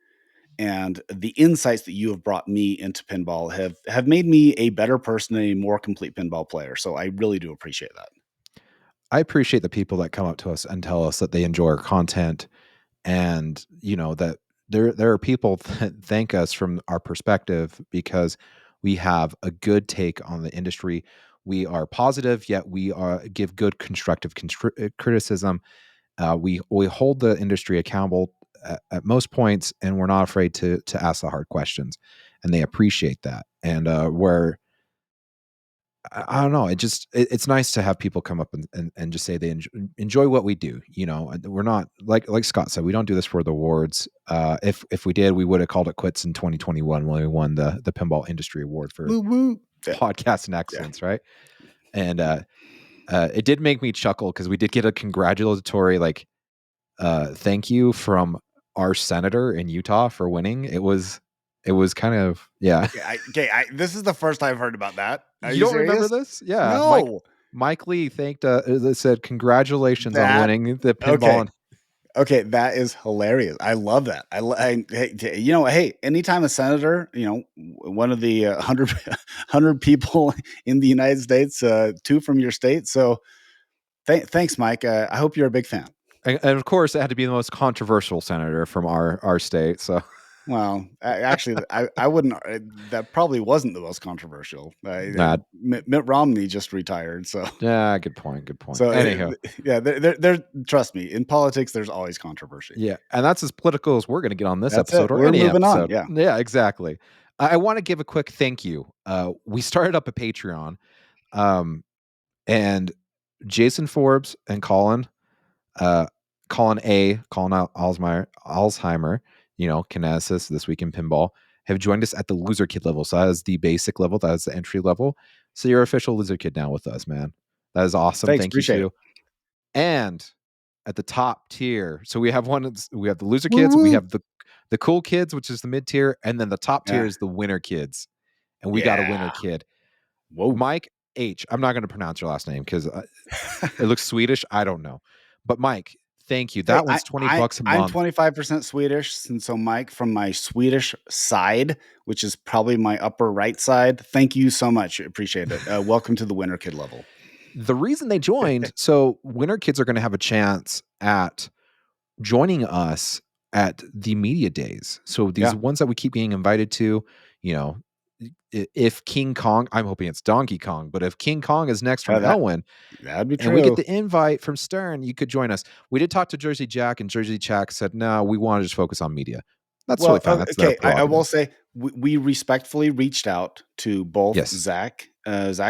Speaker 2: And the insights that you have brought me into pinball have made me a better person and a more complete pinball player. So I really do appreciate that.
Speaker 1: I appreciate the people that come up to us and tell us that they enjoy our content, and that there are people that thank us from our perspective because we have a good take on the industry. We are positive, yet we give good constructive criticism. We hold the industry accountable at most points, and we're not afraid to ask the hard questions, and they appreciate that. And where I don't know, it's nice to have people come up and just say they enjoy what we do. We're not like Scott said, we don't do this for the awards. If we did, we would have called it quits in 2021 when we won the Pinball Industry Award for
Speaker 2: Woo woo. Yeah.
Speaker 1: podcast and
Speaker 2: Yeah.
Speaker 1: excellence, right? And It did make me chuckle because we did get a congratulatory thank you from our senator in Utah for winning. It was kind of, yeah.
Speaker 2: This is the first I've heard about that. Are
Speaker 1: You
Speaker 2: you
Speaker 1: don't remember
Speaker 2: serious?
Speaker 1: this? Yeah,
Speaker 2: No.
Speaker 1: Mike Lee thanked. It said congratulations on
Speaker 2: That
Speaker 1: winning the pinball.
Speaker 2: okay.
Speaker 1: And
Speaker 2: Okay, that is hilarious. I love that. Hey, hey, anytime a senator, one of the 100 people in the United States, two from your state. So thanks, Mike. I hope you're a big fan.
Speaker 1: and of course, it had to be the most controversial senator from our state. So,
Speaker 2: Well, actually, I wouldn't. That probably wasn't the most controversial.
Speaker 1: nah,
Speaker 2: Mitt Romney just retired, so
Speaker 1: yeah, good point. Good point.
Speaker 2: so
Speaker 1: Anyhow,
Speaker 2: yeah. There. Trust me, in politics, there's always controversy.
Speaker 1: yeah, and that's as political as we're going to get on this
Speaker 2: That's it.
Speaker 1: episode or
Speaker 2: We're
Speaker 1: any
Speaker 2: moving on.
Speaker 1: episode.
Speaker 2: Yeah.
Speaker 1: Yeah, exactly. I want to give a quick thank you. We started up a Patreon, um, and Jason Forbes and uh, Colin Alzheimer, Kinesis, This Week in Pinball, have joined us at the loser kid level. So that is the basic level. That is the entry level. So you're official loser kid now with us, man. That is awesome.
Speaker 2: Thanks.
Speaker 1: Thank you
Speaker 2: Appreciate it.
Speaker 1: too. And at the top tier, so we have the loser
Speaker 2: Woo
Speaker 1: kids, we
Speaker 2: woo.
Speaker 1: have the cool kids, which is the mid tier, and then the top tier
Speaker 2: Yeah.
Speaker 1: is the winner kids. And we got a winner
Speaker 2: Yeah.
Speaker 1: kid,
Speaker 2: Whoa.
Speaker 1: Mike H. I'm not going to pronounce your last name because it looks Swedish. I don't know, but Mike, thank you.
Speaker 2: Hey,
Speaker 1: That one's
Speaker 2: I
Speaker 1: $20 a
Speaker 2: I'm
Speaker 1: month.
Speaker 2: 25% Swedish, and so Mike from my Swedish side, which is probably my upper right side. Thank you so much. Appreciate it. Welcome to the winner kid level.
Speaker 1: The reason they joined, so winner kids are going to have a chance at joining us at the media days. So these
Speaker 2: Yeah.
Speaker 1: ones that we keep being invited to, you know, if King Kong, I'm hoping it's Donkey Kong, but if King Kong is next from
Speaker 2: That
Speaker 1: Elwyn
Speaker 2: that'd be
Speaker 1: and we get
Speaker 2: true.
Speaker 1: the invite from Stern, you could join us. We did talk to Jersey Jack, and Jersey Jack said, no, we want to just focus on media. That's totally
Speaker 2: Well,
Speaker 1: fine. That's their
Speaker 2: okay. I will
Speaker 1: prerogative.
Speaker 2: say we respectfully reached out to both
Speaker 1: Yes.
Speaker 2: Zach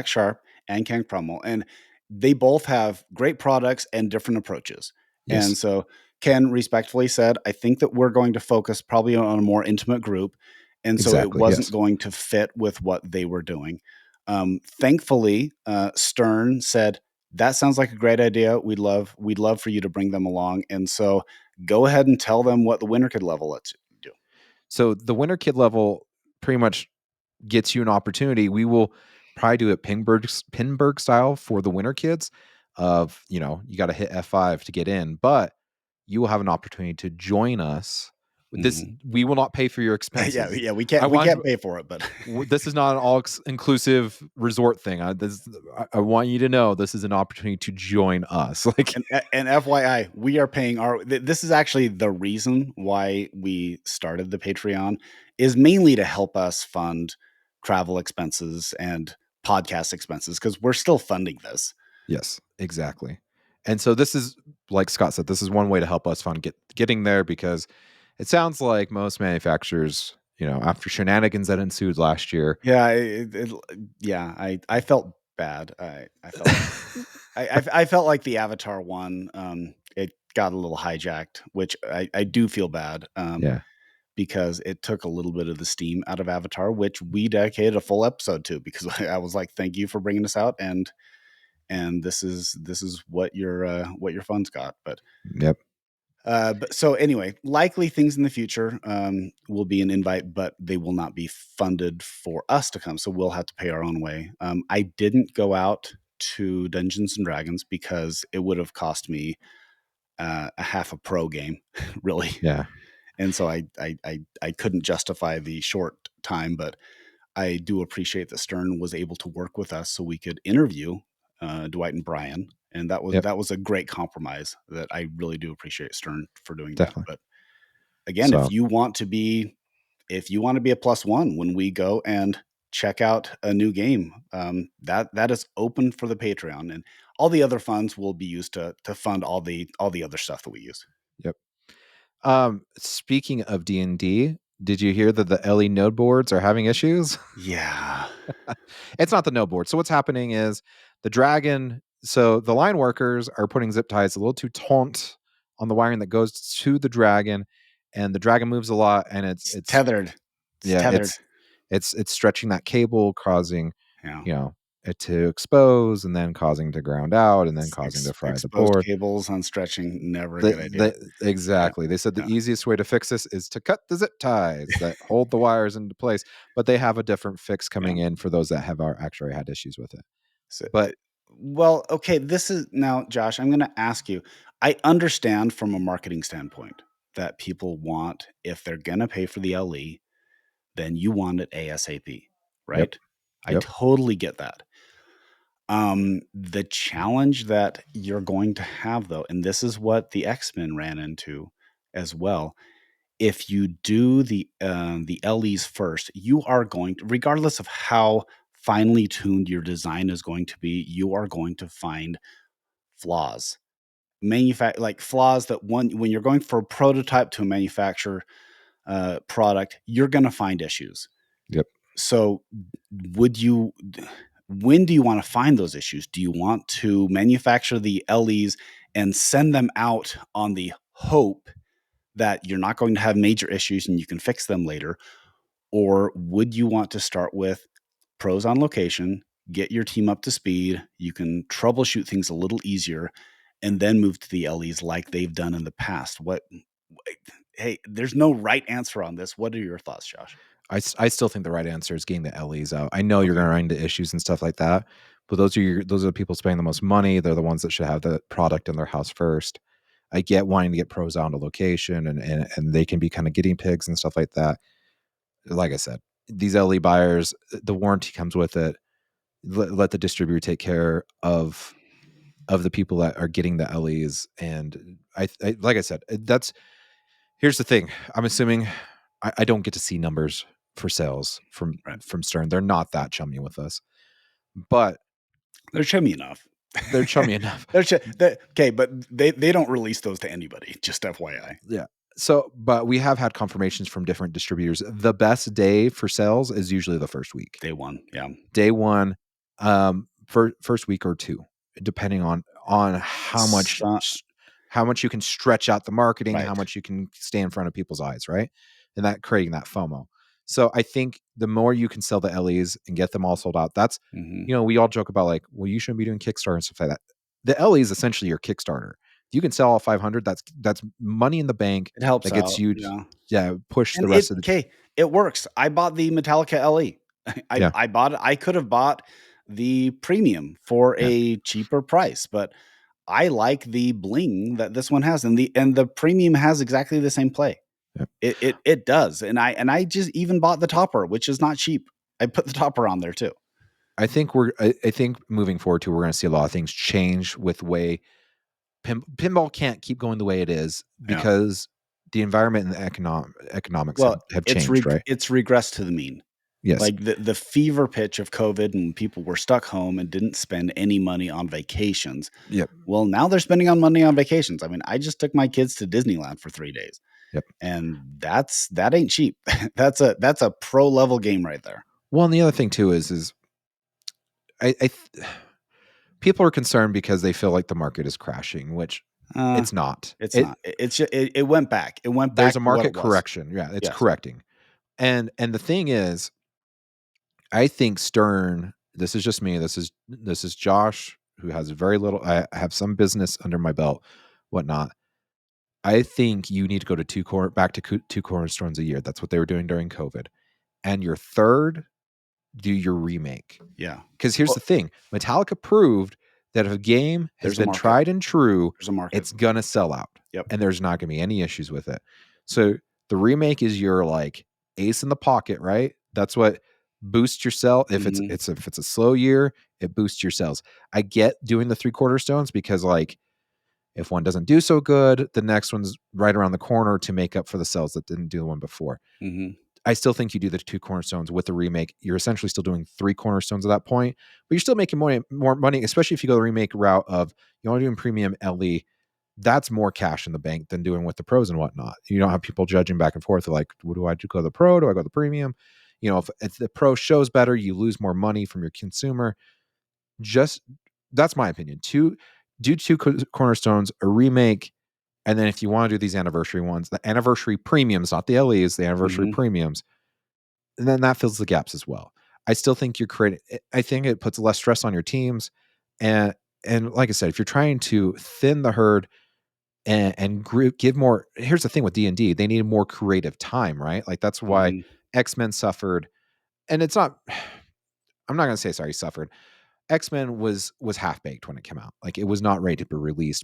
Speaker 2: Sharp and Ken Crummel, and they both have great products and different approaches. And
Speaker 1: Yes.
Speaker 2: so Ken respectfully said, "I think that we're going to focus probably on a more intimate group," and so it
Speaker 1: Exactly.
Speaker 2: wasn't
Speaker 1: Yes.
Speaker 2: going to fit with what they were doing. Thankfully, Stern said, "That sounds like a great idea. We'd love for you to bring them along." And so go ahead and tell them what the winner could level lets you do.
Speaker 1: So the winner kid level pretty much gets you an opportunity. We will probably do it Pinberg style for the winner kids of, you got to hit F5 to get in, but you will have an opportunity to join us. This
Speaker 2: Mhm.
Speaker 1: we will not pay for your
Speaker 2: Yeah,
Speaker 1: expenses.
Speaker 2: yeah, we
Speaker 1: I
Speaker 2: can't we
Speaker 1: want
Speaker 2: can't pay for it, but
Speaker 1: this is not an all inclusive resort thing. I want you to know this is an opportunity to join us. Like,
Speaker 2: and FYI, we are paying this is actually the reason why we started the Patreon is mainly to help us fund travel expenses and podcast expenses because we're still funding this.
Speaker 1: yes, exactly. And so this is, like Scott said, this is one way to help us fund getting there, because it sounds like most manufacturers, after shenanigans that ensued last year.
Speaker 2: Yeah, yeah, I felt bad. I felt I felt like the Avatar one, it got a little hijacked, which I do feel bad.
Speaker 1: Yeah.
Speaker 2: Because it took a little bit of the steam out of Avatar, which we dedicated a full episode to because I was like, "Thank you for bringing us out," and this is what your funds got.
Speaker 1: Yep.
Speaker 2: But so anyway, likely things in the future will be an invite, but they will not be funded for us to come. So we'll have to pay our own way. I didn't go out to Dungeons and Dragons because it would have cost me a half a pro game, really.
Speaker 1: Yeah.
Speaker 2: And so I couldn't justify the short time, but I do appreciate that Stern was able to work with us so we could interview Dwight and Brian, and
Speaker 1: Yep.
Speaker 2: that was a great compromise that I really do appreciate Stern for doing that.
Speaker 1: Definitely.
Speaker 2: But again,
Speaker 1: So,
Speaker 2: if you want to be a plus one when we go and check out a new game, that is open for the Patreon, and all the other funds will be used to fund all the other stuff that we use.
Speaker 1: yep. Speaking of D&D, did you hear that the LE node boards are having issues?
Speaker 2: Yeah.
Speaker 1: It's not the node board. So what's happening is the dragon. So the line workers are putting zip ties a little too taut on the wiring that goes to the dragon, and the dragon moves a lot, and
Speaker 2: It's tethered. It's
Speaker 1: yeah,
Speaker 2: tethered.
Speaker 1: it's stretching that cable, causing,
Speaker 2: Yeah.
Speaker 1: you know, to expose and then causing to ground out and then causing to fry the
Speaker 2: Exposed
Speaker 1: board.
Speaker 2: cables on stretching, never a good idea. Yeah,
Speaker 1: Exactly. They said the
Speaker 2: yeah,
Speaker 1: easiest way to fix this is to cut the zip ties that hold the wires into place, but they have a different fix
Speaker 2: yeah.
Speaker 1: coming in for those that have actually had issues with it.
Speaker 2: So,
Speaker 1: But
Speaker 2: well, okay, this is now, Josh, I'm gonna ask you, I understand from a marketing standpoint that people want, if they're gonna pay for the LE, then you want it ASAP,
Speaker 1: yep,
Speaker 2: right? I
Speaker 1: yep,
Speaker 2: totally get that. The challenge that you're going to have though, and this is what the X-Men ran into as well. If you do the LEs first, you are going to, regardless of how finely tuned your design is going to be, you are going to find flaws. Like flaws that one when you're going for a prototype to a manufacturer product, you're going to find issues.
Speaker 1: yep.
Speaker 2: So, would you? When do you want to find those issues? Do you want to manufacture the LEs and send them out on the hope that you're not going to have major issues and you can fix them later? Or would you want to start with pros on location, get your team up to speed, you can troubleshoot things a little easier, and then move to the LEs like they've done in the past? Hey, there's no right answer on this. What are your thoughts, Josh?
Speaker 1: I still think the right answer is getting the LEs out. I know you're
Speaker 2: Okay.
Speaker 1: going to run into issues and stuff like that, but those are the people spending the most money. They're the ones that should have the product in their house first. I get wanting to get pros out on location and they can be kind of guinea pigs and stuff like that. Like I said, these LE buyers, the warranty comes with it. Let the distributor take care of the people that are getting the LEs. And I like I said, that's here's the thing. I'm assuming I don't get to see numbers for sales
Speaker 2: Right.
Speaker 1: from Stern. They're not that chummy with us, but
Speaker 2: They're chummy enough.
Speaker 1: they're chummy enough.
Speaker 2: Okay, but they don't release those to anybody, just FYI.
Speaker 1: Yeah. So, but we have had confirmations from different distributors. The best day for sales is usually the first week.
Speaker 2: Day one, yeah.
Speaker 1: Day one, for first week or two, depending on
Speaker 2: So
Speaker 1: how much you can stretch out the marketing, how
Speaker 2: right.
Speaker 1: much you can stay in front of people's eyes, right? And that creating that FOMO. So I think the more you can sell the LEs and get them all sold out, that's
Speaker 2: Mhm.
Speaker 1: we all joke about like, well, you shouldn't be doing Kickstarter and stuff like that. The LE is essentially your Kickstarter. If you can sell all 500, that's money in the bank
Speaker 2: It helps
Speaker 1: that gets
Speaker 2: out,
Speaker 1: you,
Speaker 2: yeah.
Speaker 1: yeah, push the
Speaker 2: And
Speaker 1: rest of the,
Speaker 2: it works. I bought the Metallica LE.
Speaker 1: yeah,
Speaker 2: I bought it. I could have bought the premium for
Speaker 1: yeah,
Speaker 2: a cheaper price, but I like the bling that this one has, and the premium has exactly the same play.
Speaker 1: yeah.
Speaker 2: It does, and I just even bought the topper, which is not cheap. I put the topper on there too.
Speaker 1: I think moving forward too, we're going to see a lot of things change with way pinball can't keep going the way it is
Speaker 2: Yeah.
Speaker 1: because the environment and the economics
Speaker 2: Well,
Speaker 1: have changed, right?
Speaker 2: it's regressed to the mean.
Speaker 1: Yes.
Speaker 2: Like the fever pitch of COVID and people were stuck home and didn't spend any money on vacations.
Speaker 1: Yep.
Speaker 2: Well, now they're spending on money on vacations. I mean, I just took my kids to Disneyland for 3 days,
Speaker 1: Yep.
Speaker 2: and that ain't cheap. That's a pro level game right there.
Speaker 1: Well, and the other thing too is people are concerned because they feel like the market is crashing, which
Speaker 2: Uh,
Speaker 1: it's not.
Speaker 2: it's not. It went back. It went
Speaker 1: There's
Speaker 2: back
Speaker 1: a
Speaker 2: to what
Speaker 1: market
Speaker 2: it was.
Speaker 1: correction. Yeah, it's
Speaker 2: Yes.
Speaker 1: correcting. And the thing is, I think Stern, this is just me. This is Josh, who has very little. I have some business under my belt, whatnot. I think you need to go to back to two cornerstones a year. That's what they were doing during COVID. And your third, do your remake.
Speaker 2: Yeah.
Speaker 1: Because here's
Speaker 2: Well,
Speaker 1: the thing: Metallica proved that if a game has
Speaker 2: there's a
Speaker 1: been
Speaker 2: market.
Speaker 1: tried and true,
Speaker 2: There's a market.
Speaker 1: it's gonna sell out,
Speaker 2: Yep.
Speaker 1: and there's not gonna be any issues with it. So the remake is your like ace in the pocket, right? That's what boosts your sell.
Speaker 2: Mhm.
Speaker 1: If it's a slow year, it boosts your sales. I get doing the three quarter stones because like if one doesn't do so good, the next one's right around the corner to make up for the sales that didn't do the one before.
Speaker 2: Mhm.
Speaker 1: I still think you do the two cornerstones with the remake. You're essentially still doing three cornerstones at that point, but you're still making more money, especially if you go the remake route of you only doing premium LE. That's more cash in the bank than doing with the pros and whatnot. You don't have people judging back and forth like, what do I do? Go the pro? Do I go the premium? If the pro shows better, you lose more money from your consumer. Just that's my opinion. Do two cornerstones, a remake, and then if you want to do these anniversary ones, the anniversary premiums, not the LEs, the anniversary
Speaker 2: Mhm.
Speaker 1: premiums, and then that fills the gaps as well. I still think you're creating. I think it puts less stress on your teams, and like I said, if you're trying to thin the herd give more. Here's the thing with D&D, they needed more creative time, right? Like that's why
Speaker 2: Mhm.
Speaker 1: X-Men suffered, and it's not. I'm not gonna say sorry suffered. X-Men was half baked when it came out. Like it was not ready to be released,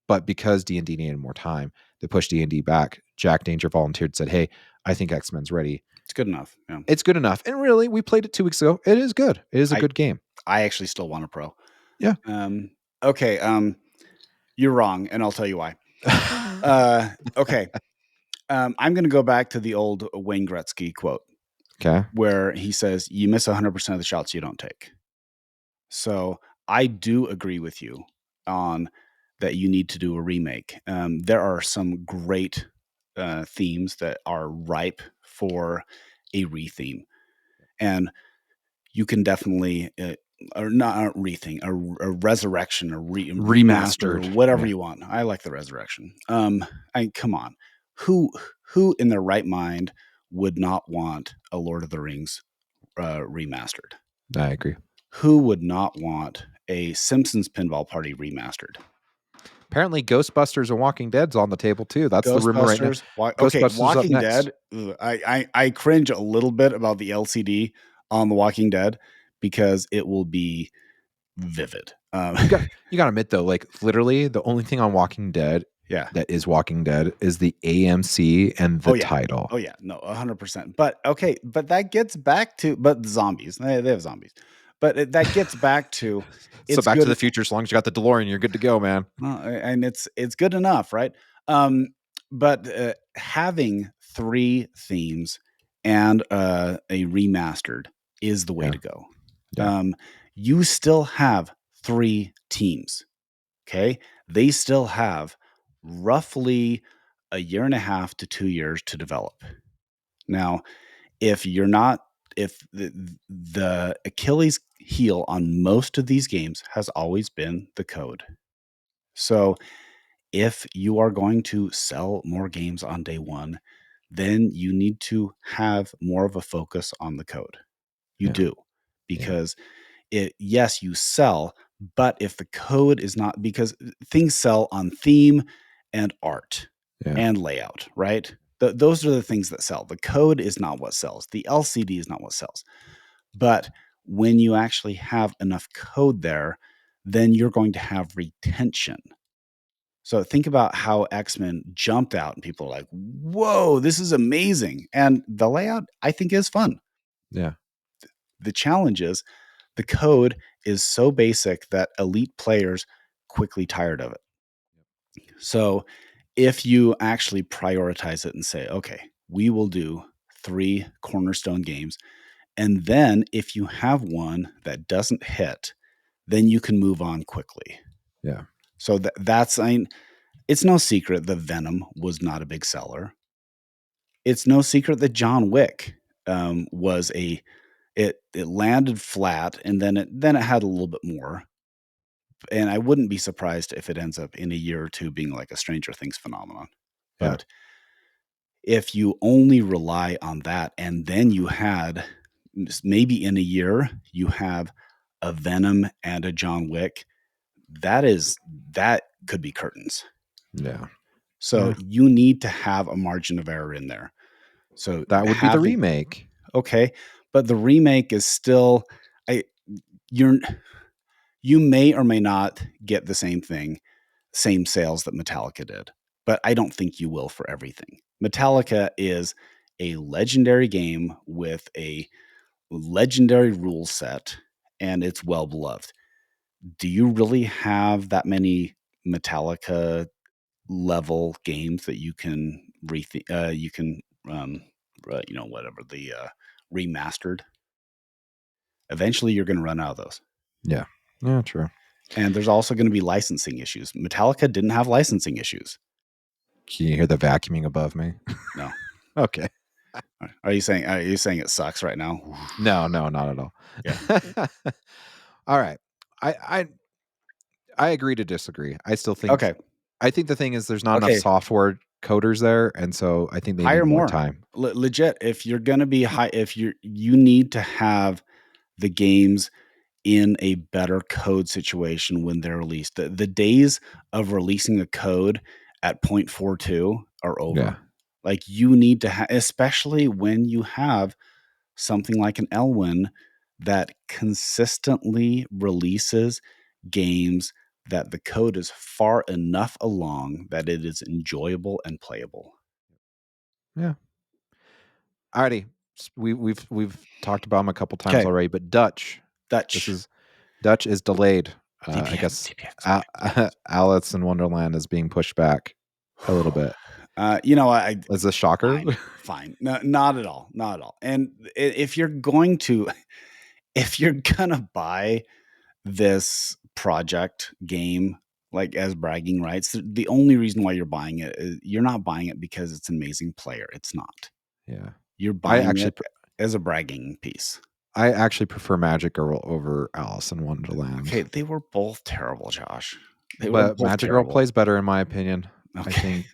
Speaker 1: but because D&D needed more time, they pushed D&D back. Jack Danger volunteered, said, "Hey, I think X-Men's ready."
Speaker 2: It's good enough, yeah.
Speaker 1: It's good enough. And really, we played it 2 weeks ago. It is good. It is a
Speaker 2: I
Speaker 1: good game.
Speaker 2: I actually still want a pro.
Speaker 1: Yeah.
Speaker 2: Um, okay, you're wrong, and I'll tell you why. Okay, I'm gonna go back to the old Wayne Gretzky quote
Speaker 1: Okay.
Speaker 2: where he says, "You miss 100% of the shots you don't take." So, I do agree with you on that you need to do a remake. There are some great, themes that are ripe for a retheme, and you can definitely, or not a retheme, a resurrection, a remaster,
Speaker 1: Remastered.
Speaker 2: whatever
Speaker 1: Yeah.
Speaker 2: you want. I like the resurrection. Come on, who who in their right mind would not want a Lord of the Rings remastered?
Speaker 1: I agree.
Speaker 2: Who would not want a Simpsons Pinball Party remastered?
Speaker 1: Apparently Ghostbusters and Walking Dead's on the table too. That's the rumor right now.
Speaker 2: Ghostbusters. Okay,
Speaker 1: Ghostbusters up
Speaker 2: Walking
Speaker 1: next.
Speaker 2: Dead. Ugh, I cringe a little bit about the LCD on The Walking Dead because it will be vivid.
Speaker 1: You got to admit though, like literally the only thing on Walking Dead
Speaker 2: Yeah.
Speaker 1: that is Walking Dead is the AMC and
Speaker 2: Oh
Speaker 1: the
Speaker 2: yeah.
Speaker 1: title.
Speaker 2: Oh yeah. No, 100%. But okay, but that gets back to but zombies. They have zombies. But that gets back to
Speaker 1: So
Speaker 2: it's
Speaker 1: Back to
Speaker 2: good.
Speaker 1: the Future, as long as you got the DeLorean, you're good to go, man.
Speaker 2: And it's good enough, right? But having 3 themes and a remastered is the way
Speaker 1: Yeah.
Speaker 2: to go.
Speaker 1: Yeah.
Speaker 2: You still have 3 teams, okay? They still have roughly a year and a half to 2 years to develop. Now, if you're not if the Achilles heel on most of these games has always been the code. So, if you are going to sell more games on day 1, then you need to have more of a focus on the code. You
Speaker 1: Yeah.
Speaker 2: do.
Speaker 1: Yeah.
Speaker 2: Because yes, you sell, but if the code is not because things sell on theme and art
Speaker 1: Yeah.
Speaker 2: and layout, right? Those are the things that sell. The code is not what sells. The LCD is not what sells. But when you actually have enough code there, then you're going to have retention. So think about how X-Men jumped out and people are like, "Whoa, this is amazing." And the layout I think is fun.
Speaker 1: Yeah.
Speaker 2: The challenge is the code is so basic that elite players quickly tired of it. So if you actually prioritize it and say, "Okay, we will do 3 cornerstone games," and then if you have one that doesn't hit, then you can move on quickly.
Speaker 1: Yeah.
Speaker 2: So that's I mean, it's no secret that Venom was not a big seller. It's no secret that John Wick was a it landed flat and then it had a little bit more. And I wouldn't be surprised if it ends up in a year or 2 being like a Stranger Things phenomenon.
Speaker 1: Yeah.
Speaker 2: But if you only rely on that and then you had maybe in a year you have a Venom and a John Wick, that could be curtains.
Speaker 1: Yeah.
Speaker 2: So
Speaker 1: Yeah.
Speaker 2: you need to have a margin of error in there. So
Speaker 1: That would be the
Speaker 2: having
Speaker 1: remake.
Speaker 2: okay, but the remake is still I you're you may or may not get the same thing, same sales that Metallica did, but I don't think you will for everything. Metallica is a legendary game with a legendary rule set, and it's well beloved. Do you really have that many Metallica level games that you can you can whatever the remastered? Eventually, you're going to run out of those.
Speaker 1: Yeah. Yeah, true.
Speaker 2: And there's also going to be licensing issues. Metallica didn't have licensing issues.
Speaker 1: Can you hear the vacuuming above me?
Speaker 2: No.
Speaker 1: Okay.
Speaker 2: Are you saying it sucks right now?
Speaker 1: No, no, not at
Speaker 2: Yeah.
Speaker 1: all. All right. I I I agree to disagree.
Speaker 2: Okay.
Speaker 1: I think the thing is there's not enough
Speaker 2: Okay.
Speaker 1: software coders there, and so I think they
Speaker 2: Hire
Speaker 1: need more
Speaker 2: more.
Speaker 1: time.
Speaker 2: Legit. If you're going to be high, if you need to have the games in a better code situation when they're released. The days of releasing a code at 0.42 are
Speaker 1: Yeah.
Speaker 2: over. Like, you need to especially when you have something like an Elwyn that consistently releases games that the code is far enough along that it is enjoyable and playable.
Speaker 1: Yeah. Alrighty. We've talked about them a couple times
Speaker 2: Okay,
Speaker 1: already, but Dutch. This
Speaker 2: Dutch.
Speaker 1: is Dutch is delayed. I
Speaker 2: TPX,
Speaker 1: guess
Speaker 2: TPX, TPX.
Speaker 1: Alice in Wonderland is being pushed back a little bit.
Speaker 2: You know, I
Speaker 1: Is a shocker?
Speaker 2: fine, fine. No, not at all, not at all. And if you're going to, if you're gonna buy this project game like as bragging rights, the only reason why you're buying it is you're not buying it because it's an amazing player. It's not.
Speaker 1: Yeah.
Speaker 2: You're
Speaker 1: I
Speaker 2: buying
Speaker 1: actually
Speaker 2: it as a bragging piece.
Speaker 1: I actually prefer Magic Girl over Alice in Wonderland.
Speaker 2: Okay, they were both terrible, Josh. They were
Speaker 1: But
Speaker 2: both
Speaker 1: Magic Girl
Speaker 2: terrible.
Speaker 1: plays better in my opinion. I
Speaker 2: Okay.
Speaker 1: think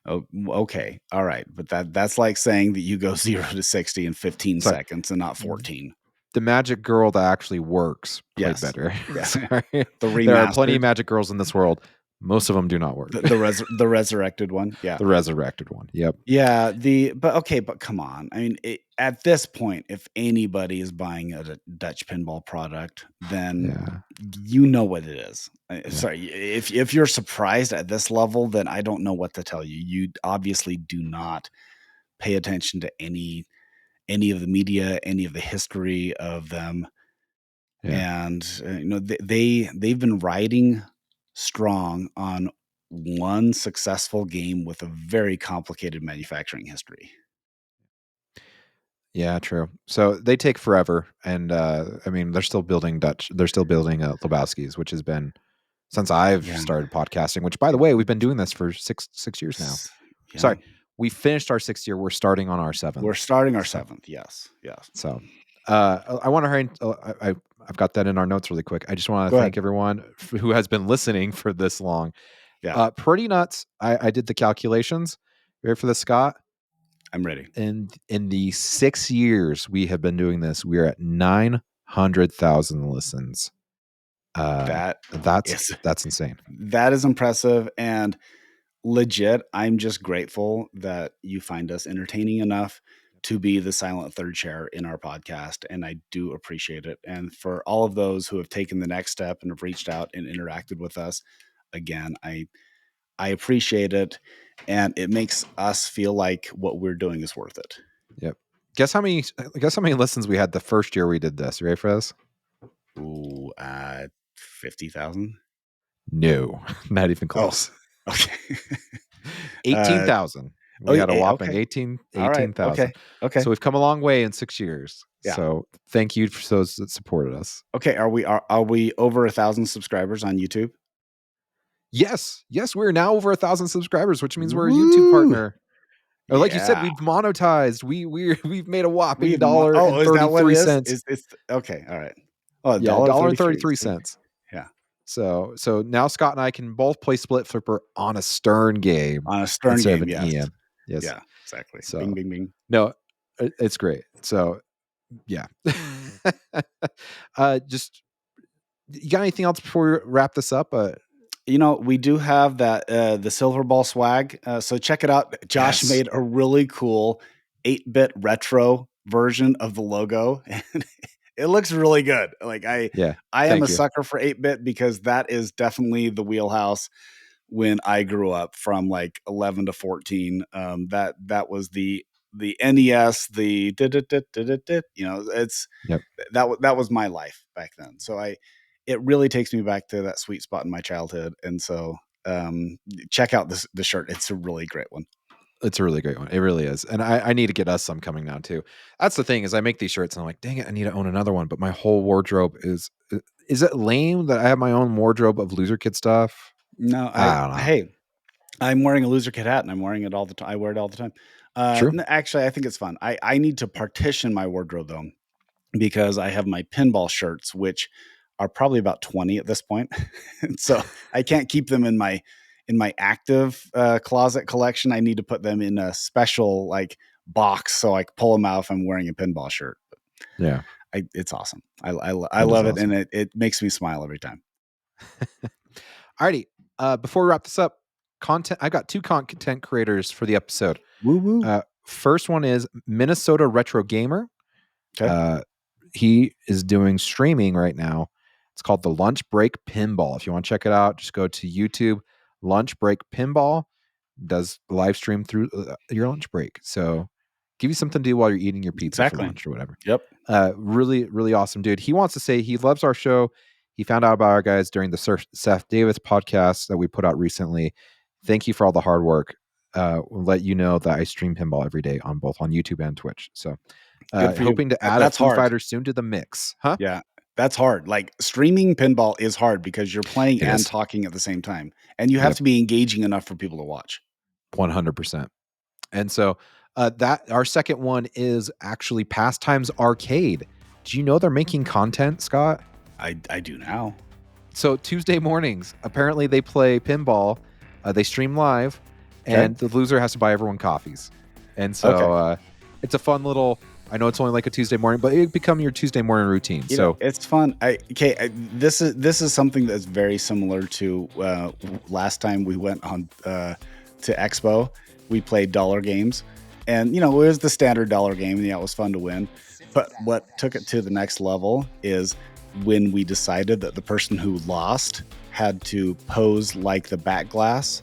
Speaker 2: Oh, okay. All right. But that's like saying that you go 0 to 60 in 15
Speaker 1: sorry.
Speaker 2: seconds and not 14.
Speaker 1: The Magic Girl that actually works played
Speaker 2: Yes.
Speaker 1: better.
Speaker 2: Yeah.
Speaker 1: Sorry.
Speaker 2: The
Speaker 1: There are plenty of
Speaker 2: remastered,
Speaker 1: Magic Girls in this world. Most of them do not work.
Speaker 2: the resurrected one. Yeah.
Speaker 1: The resurrected one. Yep.
Speaker 2: Yeah, but come on. I mean, at this point, if anybody is buying a Dutch pinball product, then
Speaker 1: Yeah.
Speaker 2: you know what it is.
Speaker 1: Yeah.
Speaker 2: Sorry, if you're surprised at this level, then I don't know what to tell you. You obviously do not pay attention to any of the media, any of the history of them,
Speaker 1: Yeah.
Speaker 2: and they've been riding strong on one successful game with a very complicated manufacturing history.
Speaker 1: Yeah, true. So they take forever, and I mean, They're still building Lebowski's, which has been since I've
Speaker 2: Yeah.
Speaker 1: started podcasting. Which, by the way, we've been doing this for six years now.
Speaker 2: Yeah.
Speaker 1: Sorry, we finished our 6th year. We're starting on our
Speaker 2: We're
Speaker 1: 7th.
Speaker 2: starting our
Speaker 1: So,
Speaker 2: 7th. Yes. Yes.
Speaker 1: so I want to hurry. I've got that in our notes really quick. I just want to
Speaker 2: Go
Speaker 1: thank
Speaker 2: ahead.
Speaker 1: everyone who has been listening for this long.
Speaker 2: Yeah.
Speaker 1: Pretty nuts. I did the calculations. You ready for this, Scott?
Speaker 2: I'm ready.
Speaker 1: In the 6 years we have been doing this, we're at 900,000 listens.
Speaker 2: That
Speaker 1: That's
Speaker 2: is
Speaker 1: that's insane.
Speaker 2: that is impressive and legit. I'm just grateful that you find us entertaining enough to be the silent third chair in our podcast, and I do appreciate it. And for all of those who have taken the next step and have reached out and interacted with us, again, I appreciate it, and it makes us feel like what we're doing is worth it.
Speaker 1: Yep. Guess how many listens we had the first year we did this. You ready for this?
Speaker 2: Ooh, 50,000.
Speaker 1: No, not even
Speaker 2: Oh,
Speaker 1: close.
Speaker 2: okay.
Speaker 1: 18,000.
Speaker 2: Oh,
Speaker 1: We had a whopping
Speaker 2: okay.
Speaker 1: 18
Speaker 2: All right.
Speaker 1: 18,000.
Speaker 2: Okay. Okay.
Speaker 1: So we've come a long way in 6 years.
Speaker 2: Yeah.
Speaker 1: So thank you for those that supported us.
Speaker 2: Okay. Are we over 1,000 subscribers on YouTube?
Speaker 1: Yes, we're now over 1,000 subscribers, which means we're a YouTube
Speaker 2: Woo!
Speaker 1: partner. Or like you said,
Speaker 2: Yeah.
Speaker 1: we've monetized. We've made a whopping
Speaker 2: Oh, is that what it is?
Speaker 1: $1.33.
Speaker 2: It's okay. All right. Oh, a
Speaker 1: Yeah,
Speaker 2: dollar
Speaker 1: dollar and
Speaker 2: 33.
Speaker 1: 33
Speaker 2: See?
Speaker 1: cents.
Speaker 2: Yeah.
Speaker 1: So now Scott and I can both play split flipper on a Stern game
Speaker 2: On a Stern
Speaker 1: instead of
Speaker 2: game.
Speaker 1: an
Speaker 2: Yes.
Speaker 1: EM. Yes.
Speaker 2: Yeah. Exactly.
Speaker 1: So
Speaker 2: Bing, bing, bing.
Speaker 1: no, it's great. So yeah. Just you got anything else before we wrap this up?
Speaker 2: We do have that the silver ball swag. So check it out. Josh
Speaker 1: Yes.
Speaker 2: made a really cool 8-bit retro version of the logo, and it looks really good. Like
Speaker 1: Yeah.
Speaker 2: I am a
Speaker 1: Thank you.
Speaker 2: sucker for 8-bit because that is definitely the wheelhouse when I grew up from like 11 to 14. That was the NES, the it's
Speaker 1: Yep.
Speaker 2: that was my life back then. So it really takes me back to that sweet spot in my childhood. And so check out the shirt. It's a really great one.
Speaker 1: It's a really great one. It really is. And I need to get us some coming now too. That's the thing is I make these shirts and I'm like, dang it, I need to own another one. But my whole wardrobe is it lame that I have my own wardrobe of loser kid stuff?
Speaker 2: No,
Speaker 1: I don't know.
Speaker 2: hey, I'm wearing a loser kid hat and I'm wearing it all the time. I wear it all the time.
Speaker 1: True.
Speaker 2: Actually, I think it's fun. I need to partition my wardrobe though, because I have my pinball shirts, which are probably about 20 at this point. And so I can't keep them in my active closet collection. I need to put them in a special like box so I can pull them out if I'm wearing a pinball shirt.
Speaker 1: Yeah,
Speaker 2: It's awesome. I
Speaker 1: that is
Speaker 2: love it, and
Speaker 1: awesome.
Speaker 2: it makes me smile every time.
Speaker 1: Alrighty. Before we wrap this up, content. I got two content creators for the episode.
Speaker 2: Woo woo.
Speaker 1: First one is Minnesota Retro Gamer.
Speaker 2: Okay.
Speaker 1: Uh, he is doing streaming right now. It's called the Lunch Break Pinball. If you want to check it out, just go to YouTube. Lunch Break Pinball does live stream through your lunch break. So give you something to do while you're eating your pizza for
Speaker 2: Exactly.
Speaker 1: lunch or whatever.
Speaker 2: Yep.
Speaker 1: Really, really awesome dude. He wants to say he loves our show. He found out about our guys during the Seth Davis podcast that we put out recently. Thank you for all the hard work. We'll let you know that I stream pinball every day on both on YouTube and Twitch. So
Speaker 2: Good for you.
Speaker 1: hoping to add a
Speaker 2: That's
Speaker 1: Foo
Speaker 2: hard.
Speaker 1: Fighter soon to the mix. Huh?
Speaker 2: Yeah. That's hard. Like streaming pinball is hard because you're playing
Speaker 1: It
Speaker 2: and
Speaker 1: is.
Speaker 2: talking at the same time. And you have
Speaker 1: Yep.
Speaker 2: to be engaging enough for people to watch.
Speaker 1: 100%. And so that our second one is actually Pastimes Arcade. Do you know they're making content, Scott?
Speaker 2: I do now.
Speaker 1: So Tuesday mornings, apparently they play pinball. They stream live, and the loser has to buy everyone coffees. And so it's a fun little. I know it's only like a Tuesday morning, but it become your Tuesday morning routine.
Speaker 2: You know, it's fun. This is something that's very similar to last time we went on to Expo. We played dollar games, and it was the standard dollar game, and it was fun to win. But what took it to the next level is when we decided that the person who lost had to pose like the back glass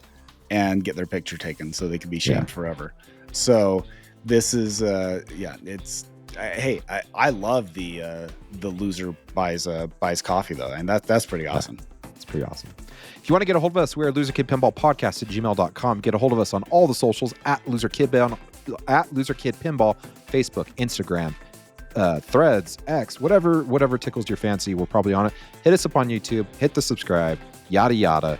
Speaker 2: and get their picture taken so they could be shamed forever. So this is it's hey, I love the loser buys coffee though, and that's pretty awesome.
Speaker 1: It's pretty awesome. If you want to get a hold of us, we're at loserkidpinballpodcast at gmail.com. Get a hold of us on all the socials at loserkidpinball, Facebook, Instagram, Threads, X, whatever tickles your fancy. We're probably on it. Hit us up on YouTube, hit the subscribe, yada yada.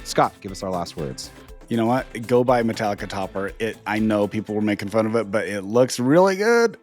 Speaker 1: Scott, give us our last words.
Speaker 2: You know what? Go buy Metallica Topper. I know people were making fun of it, but it looks really good.